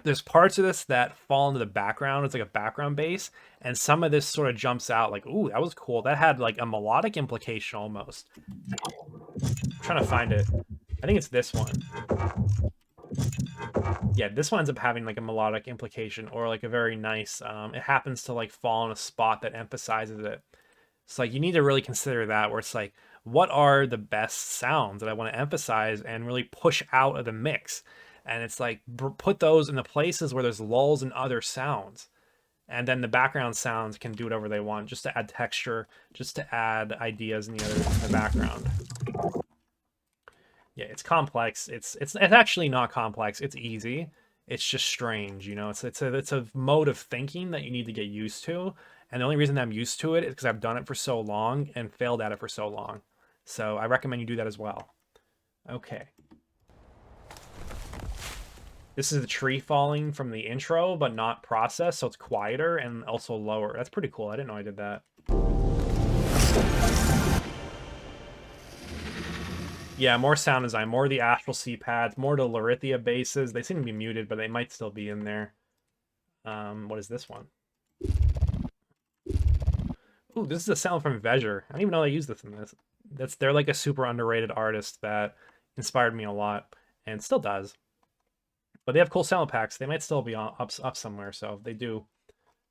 there's parts of this that fall into the background. It's like a background bass, and some of this sort of jumps out like, ooh, that was cool. That had like a melodic implication almost. I'm trying to find it. I think it's this one. Yeah, this one ends up having like a melodic implication or like a very nice, it happens to like fall in a spot that emphasizes it. It's like you need to really consider that, where it's like, what are the best sounds that I want to emphasize and really push out of the mix? And it's like, put those in the places where there's lulls and other sounds. And then the background sounds can do whatever they want, just to add texture, just to add ideas in the background. Yeah, it's complex. It's actually not complex. It's easy. It's just strange, you know. It's a mode of thinking that you need to get used to. And the only reason that I'm used to it is because I've done it for so long and failed at it for so long. So I recommend you do that as well. Okay. This is the tree falling from the intro, but not processed, so it's quieter and also lower. That's pretty cool. I didn't know I did that. Yeah, more sound design, more of the Astral C pads, more the Larithia basses. They seem to be muted, but they might still be in there. What is this one? Ooh, this is a sound from Vejer. I don't even know they use this in this. They're like a super underrated artist that inspired me a lot and still does. But they have cool sound packs. They might still be up somewhere. So if they do,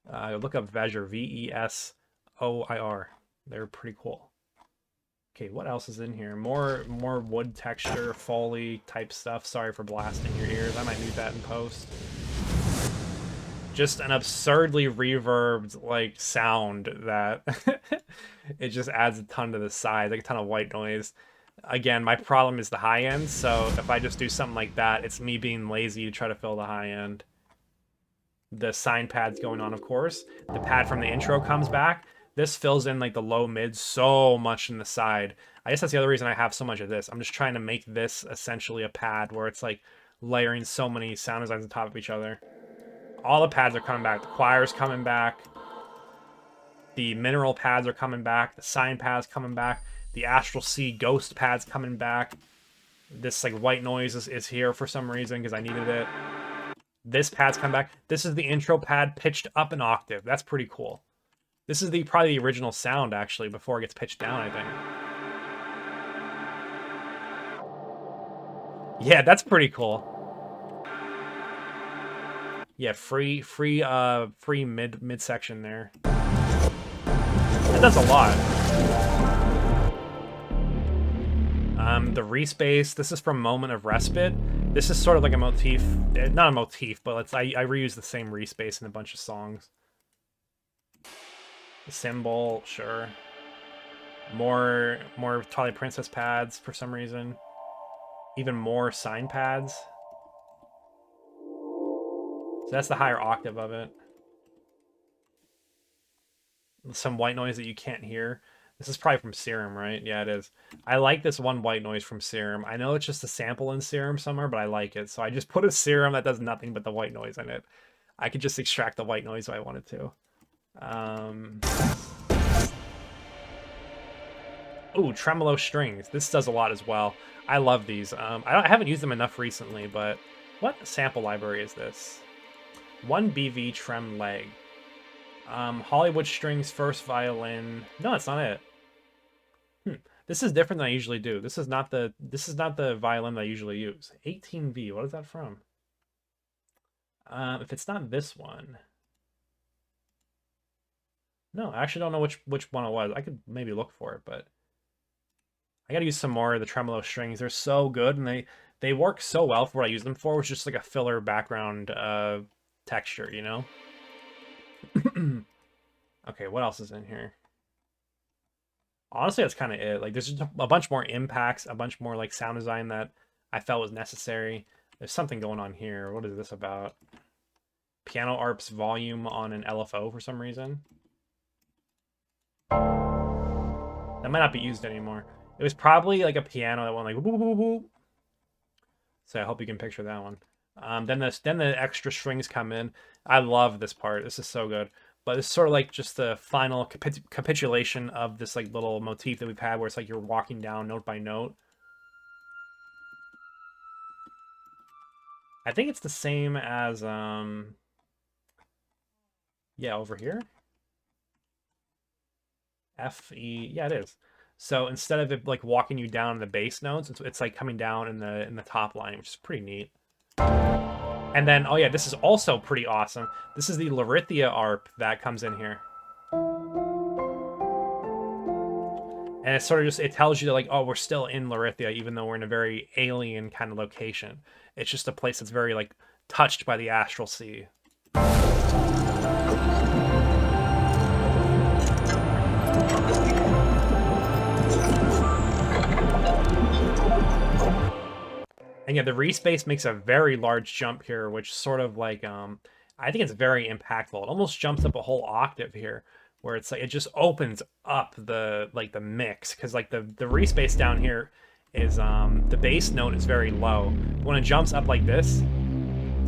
look up Vejer, Vesoir. They're pretty cool. Okay, what else is in here? More wood texture, Foley type stuff. Sorry for blasting your ears. I might mute that in post. Just an absurdly reverbed like sound that it just adds a ton to the side, like a ton of white noise. Again, my problem is the high end, so if I just do something like that, it's me being lazy to try to fill the high end. The sine pad's going on, of course. The pad from the intro comes back. This fills in like the low mid so much in the side. I guess that's the other reason I have so much of this. I'm just trying to make this essentially a pad where it's like layering so many sound designs on top of each other. All the pads are coming back. The choir's coming back. The mineral pads are coming back. The sine pad's coming back. The Astral C ghost pad's coming back. This like white noise is here for some reason because I needed it. This pad's come back. This is the intro pad pitched up an octave. That's pretty cool. This is probably the original sound, actually, before it gets pitched down, I think. Yeah, that's pretty cool. Yeah, free midsection there. That does a lot. The respace, this is from Moment of Respite. This is sort of like a motif. Not a motif, but I reuse the same respace in a bunch of songs. The cymbal, sure. More Twilight Princess pads for some reason. Even more sine pads. So that's the higher octave of it. Some white noise that you can't hear. This is probably from Serum, right? Yeah, it is. I like this one white noise from Serum. I know it's just a sample in Serum somewhere, but I like it. So I just put a Serum that does nothing but the white noise in it. I could just extract the white noise if I wanted to. Ooh, tremolo strings. This does a lot as well. I love these. I haven't used them enough recently, but what sample library is this? 1BV trem leg. Hollywood strings, first violin. No, that's not it. This is different than I usually do. This is not the violin that I usually use. 18V. What is that from? If it's not this one. No, I actually don't know which one it was. I could maybe look for it, but I gotta use some more of the tremolo strings. They're so good, and they work so well for what I use them for, which is just like a filler background texture, you know? Okay, what else is in here? Honestly, that's kind of it. Like, there's just a bunch more impacts, a bunch more like sound design that I felt was necessary. There's something going on here. What is this about? Piano ARP's volume on an LFO for some reason. That might not be used anymore. It was probably like a piano that went like whoop, whoop, whoop. So I hope you can picture that one. Then the extra strings come in. I love this part. This is so good. But it's sort of like just the final capitulation of this like little motif that we've had where it's like you're walking down note by note. I think it's the same as yeah, over here. F, E, yeah, it is. So instead of it like walking you down the bass notes, it's like coming down in the top line, which is pretty neat. And then, oh yeah, this is also pretty awesome. This is the Larithia ARP that comes in here. And it's sort of just, it tells you that like, oh, we're still in Larithia, even though we're in a very alien kind of location. It's just a place that's very like touched by the Astral Sea. And yeah, the respace makes a very large jump here, which sort of like, I think it's very impactful. It almost jumps up a whole octave here, where it's like, it just opens up the mix. Cause like the respace down here is, the bass note is very low. When it jumps up like this,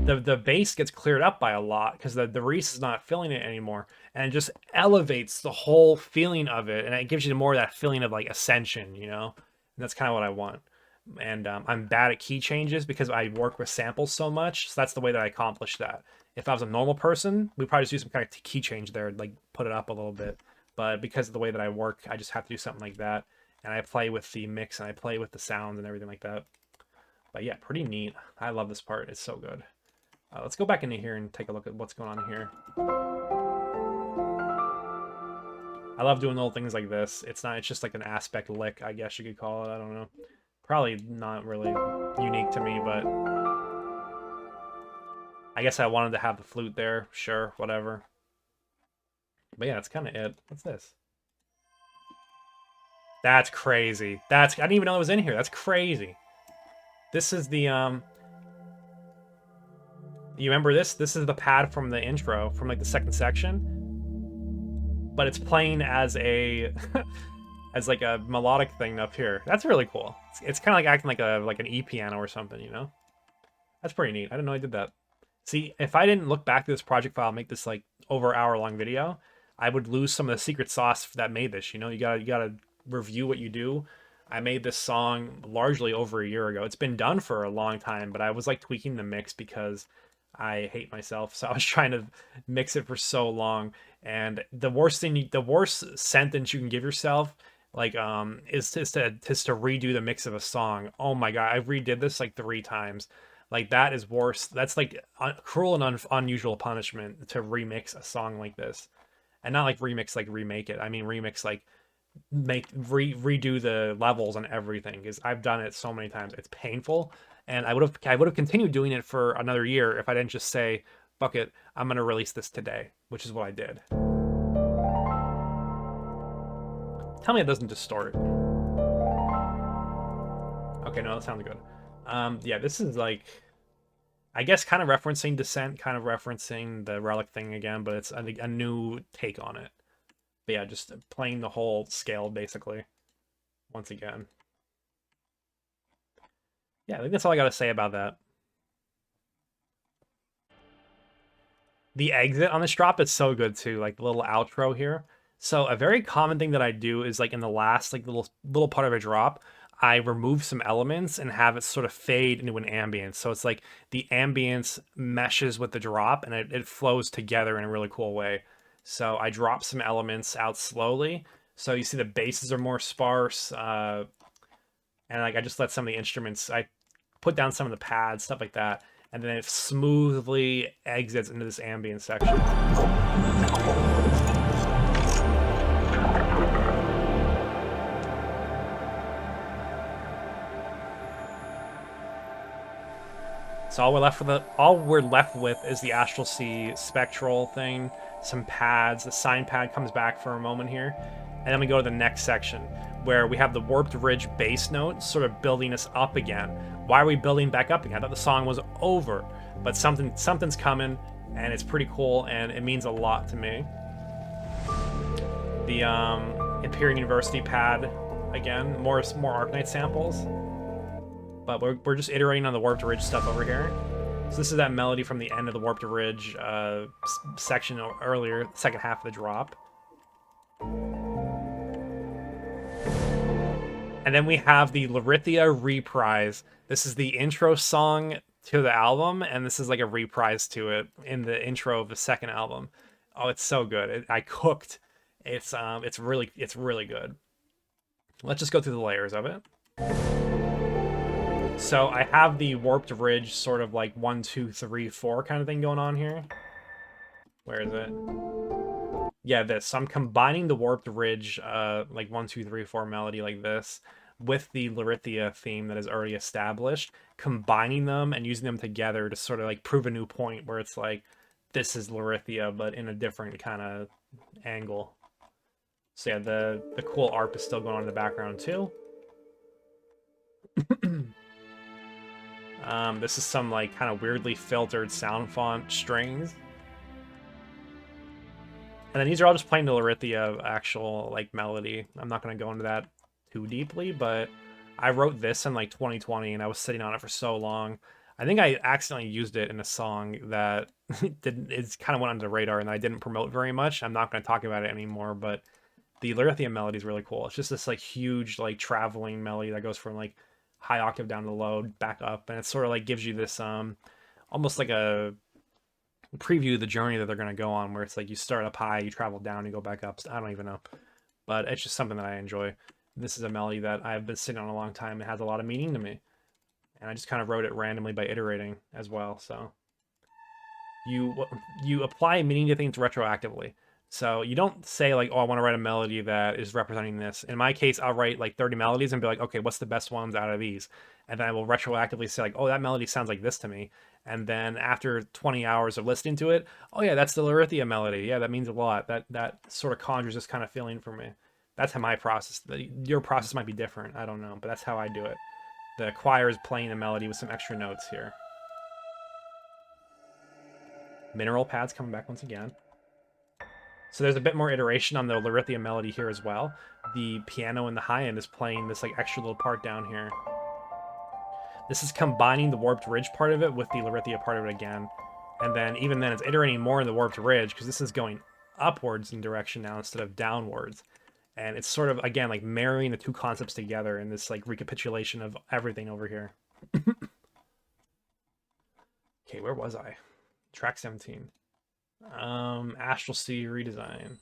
the bass gets cleared up by a lot because the Reese is not feeling it anymore, and it just elevates the whole feeling of it, and it gives you more of that feeling of like ascension, you know. And that's kind of what I want. And I'm bad at key changes because I work with samples so much, so that's the way that I accomplish that. If I was a normal person, we'd probably just do some kind of key change there, like put it up a little bit. But because of the way that I work, I just have to do something like that. And I play with the mix and I play with the sounds and everything like that. But yeah, pretty neat. I love this part. It's so good. Let's go back into here and take a look at what's going on here. I love doing little things like this. It's just like an aspect lick, I guess you could call it. I don't know. Probably not really unique to me, but I guess I wanted to have the flute there. Sure, whatever. But yeah, that's kind of it. What's this? That's crazy. I didn't even know it was in here. That's crazy. This is the you remember this? This is the pad from the intro, from like the second section. But it's playing as a as like a melodic thing up here. That's really cool. It's kind of like acting like an E piano or something, you know? That's pretty neat. I didn't know I did that. See, if I didn't look back to this project file and make this like over hour-long video, I would lose some of the secret sauce that made this, you know? You gotta review what you do. I made this song largely over a year ago. It's been done for a long time, but I was like tweaking the mix because I hate myself. So I was trying to mix it for so long. And the worst sentence you can give yourself, like, is to redo the mix of a song. Oh my God. I redid this like 3 times. Like, that is worse. That's like cruel and unusual punishment to remix a song like this. And not like remix, like remake it. I mean, remix, like redo the levels and everything, because I've done it so many times. It's painful, and I would have continued doing it for another year if I didn't just say, fuck it, I'm gonna release this today, which is what I did. Tell me it doesn't distort. Okay, no, that sounds good. Yeah, this is like, I guess, kind of referencing Descent, kind of referencing the Relic thing again, but it's a new take on it. But yeah, just playing the whole scale, basically, once again. Yeah, I think that's all I gotta say about that. The exit on this drop is so good too, like the little outro here. So a very common thing that I do is, like, in the last like little part of a drop, I remove some elements and have it sort of fade into an ambience. So it's like the ambience meshes with the drop and it flows together in a really cool way. So I drop some elements out slowly. So you see the basses are more sparse. And like I just let some of the instruments, I put down some of the pads, stuff like that. And then it smoothly exits into this ambient section. So all we're left with is the Astral Sea spectral thing, some pads. The sine pad comes back for a moment here, and then we go to the next section where we have the Warped Ridge bass note sort of building us up again. Why are we building back up again? I thought the song was over, but something's coming, and it's pretty cool, and it means a lot to me. The Imperial University pad again, more Arknight samples. But we're just iterating on the Warped Ridge stuff over here. So this is that melody from the end of the Warped Ridge section earlier, second half of the drop. And then we have the Larithia Reprise. This is the intro song to the album, and this is like a reprise to it in the intro of the second album. Oh, it's so good. I cooked. It's really good. Let's just go through the layers of it. So I have the Warped Ridge sort of like 1, 2, 3, 4 kind of thing going on here. Where is it? Yeah, this. So I'm combining the Warped Ridge, like 1, 2, 3, 4 melody like this, with the Larithia theme that is already established, combining them and using them together to sort of like prove a new point where it's like, this is Larithia, but in a different kind of angle. So yeah, the cool ARP is still going on in the background too. This is some like kind of weirdly filtered sound font strings. And then these are all just playing the Larithia actual like melody. I'm not going to go into that too deeply, but I wrote this in like 2020 and I was sitting on it for so long. I think I accidentally used it in a song that it's kind of went under the radar and I didn't promote very much. I'm not going to talk about it anymore, but the Lyrithia melody is really cool. It's just this like huge like traveling melody that goes from like high octave down to low, back up, and it sort of like gives you this almost like a preview of the journey that they're going to go on, where it's like you start up high, you travel down, you go back up. I don't even know, but it's just something that I enjoy. This is a melody that I've been sitting on a long time. It has a lot of meaning to me, and I just kind of wrote it randomly by iterating as well. So you apply meaning to things retroactively. So you don't say like, oh, I want to write a melody that is representing this. In my case, I'll write like 30 melodies and be like, okay, what's the best ones out of these? And then I will retroactively say like, oh, that melody sounds like this to me. And then after 20 hours of listening to it, oh yeah, that's the Lyrithia melody. Yeah, that means a lot. That sort of conjures this kind of feeling for me. That's how my process. Your process might be different. I don't know, but that's how I do it. The choir is playing a melody with some extra notes here. Mineral pads coming back once again. So there's a bit more iteration on the Lyrithia melody here as well. The piano in the high end is playing this like extra little part down here. This is combining the warped ridge part of it with the Lyrithia part of it again. And then even then it's iterating more in the warped ridge because this is going upwards in direction now instead of downwards. And it's sort of, again, like marrying the two concepts together in this like recapitulation of everything over here. Okay, where was I? Track 17. Astral Sea redesign.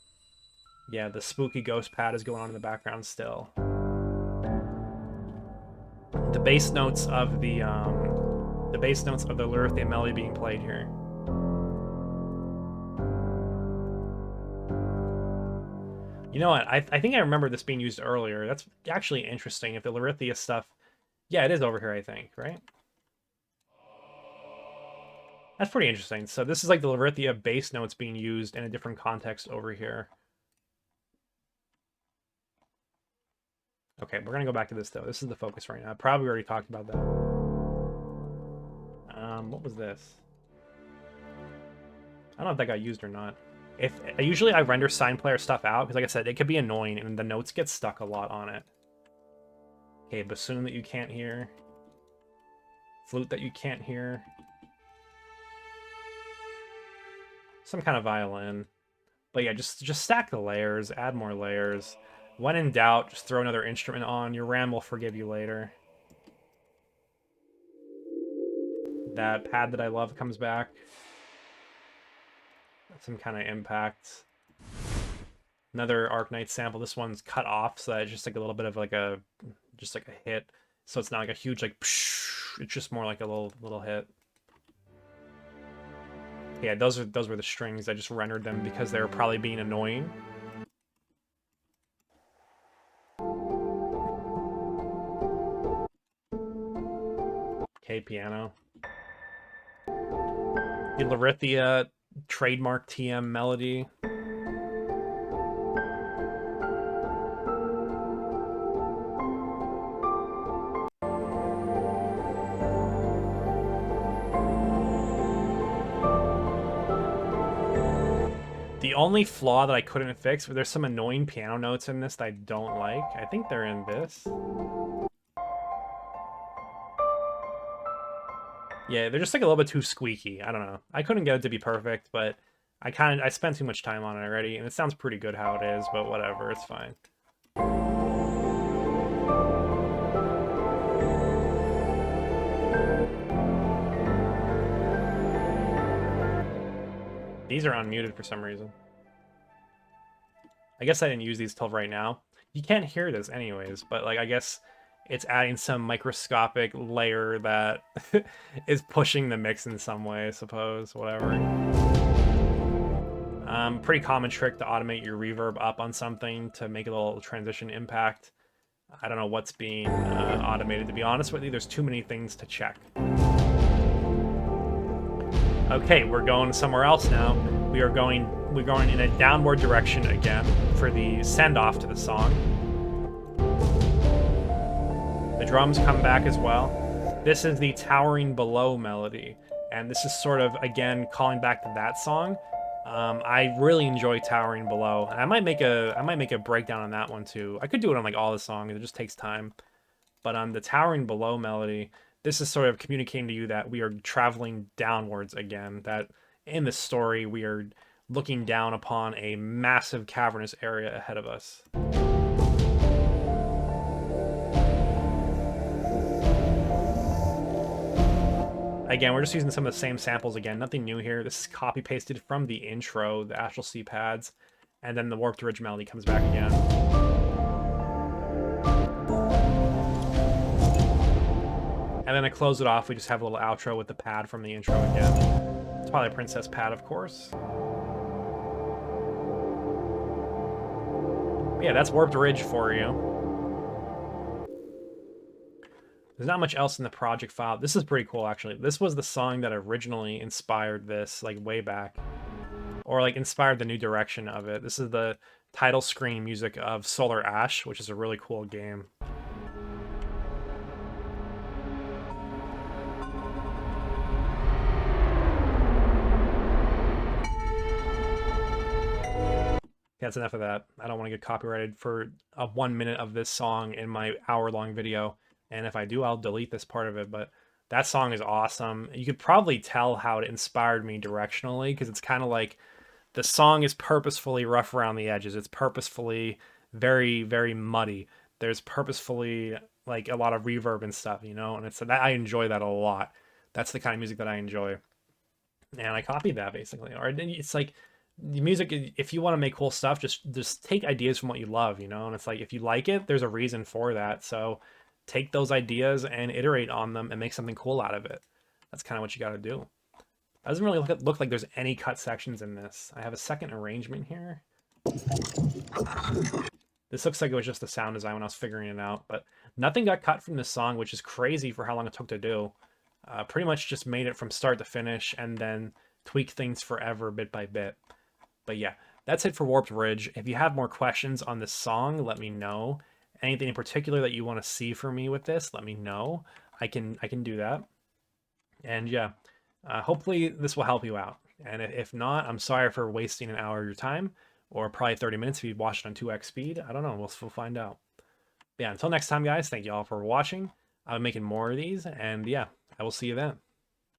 Yeah, the spooky ghost pad is going on in the background still. The bass notes of the Lyrithia melody being played here. You know what? I think I remember this being used earlier. That's actually interesting. If the Lyrithia stuff, yeah, it is over here. I think, right? That's pretty interesting. So this is like the Lyrithia bass notes being used in a different context over here. Okay, we're gonna go back to this though. This is the focus right now. I probably already talked about that. What was this? I don't know if that got used or not. If usually I render sign player stuff out because, like I said, it could be annoying and the notes get stuck a lot on it. Okay, bassoon that you can't hear, flute that you can't hear, some kind of violin. But yeah, just stack the layers, add more layers. When in doubt, just throw another instrument on. Your RAM will forgive you later. That pad that I love comes back. Some kind of impact. Another Arknight sample. This one's cut off, so it's just like a little bit of like a hit. So it's not like a huge like psh, it's just more like a little hit. Yeah, those were the strings. I just rendered them because they were probably being annoying. Okay, piano. The Lyrithia trademark TM melody. The only flaw that I couldn't fix, there's some annoying piano notes in this that I don't like. I think they're in this. Yeah, they're just like a little bit too squeaky. I don't know. I couldn't get it to be perfect, but I spent too much time on it already, and it sounds pretty good how it is, but whatever, it's fine. These are unmuted for some reason. I guess I didn't use these till right now. You can't hear this anyways, but like I guess it's adding some microscopic layer that is pushing the mix in some way, I suppose, whatever. Pretty common trick to automate your reverb up on something to make a little transition impact. I don't know what's being automated, to be honest with you. There's too many things to check. Okay, we're going somewhere else now. We're going in a downward direction again for the send-off to the song. The drums come back as well. This is the Towering Below melody, and this is sort of, again, calling back to that song. I really enjoy Towering Below, and I might make a breakdown on that one too. I could do it on like all the songs, it just takes time. But on the Towering Below melody, this is sort of communicating to you that we are traveling downwards again, that in the story we are looking down upon a massive cavernous area ahead of us. Again, we're just using some of the same samples again, nothing new here. This is copy pasted from the intro, the Astral Sea pads, and then the Warped Ridge melody comes back again. And then to close it off, we just have a little outro with the pad from the intro again. It's probably a Princess pad, of course. But yeah, that's Warped Ridge for you. There's not much else in the project file. This is pretty cool, actually. This was the song that originally inspired this, like, way back. Or, like, inspired the new direction of it. This is the title screen music of Solar Ash, which is a really cool game. That's enough of that. I don't want to get copyrighted for 1 minute of this song in my hour-long video. And if I do, I'll delete this part of it. But that song is awesome. You could probably tell how it inspired me directionally, because it's kind of like the song is purposefully rough around the edges. It's purposefully very, very muddy. There's purposefully like a lot of reverb and stuff, you know? And it's that I enjoy that a lot. That's the kind of music that I enjoy. And I copied that basically. Or it's like the music, if you want to make cool stuff, just take ideas from what you love, you know? And it's like, if you like it, there's a reason for that. So take those ideas and iterate on them and make something cool out of it. That's kind of what you got to do. It doesn't really look like there's any cut sections in this. I have a second arrangement here. This looks like it was just the sound design when I was figuring it out, but nothing got cut from this song, which is crazy for how long it took to do. Pretty much just made it from start to finish and then tweaked things forever bit by bit. But yeah, that's it for Warped Ridge. If you have more questions on this song, let me know. Anything in particular that you want to see from me with this, let me know. I can do that. And yeah, hopefully this will help you out. And if not, I'm sorry for wasting an hour of your time, or probably 30 minutes if you watched it on 2x speed. I don't know. We'll find out. But yeah, until next time, guys, thank you all for watching. I'm making more of these, and yeah, I will see you then.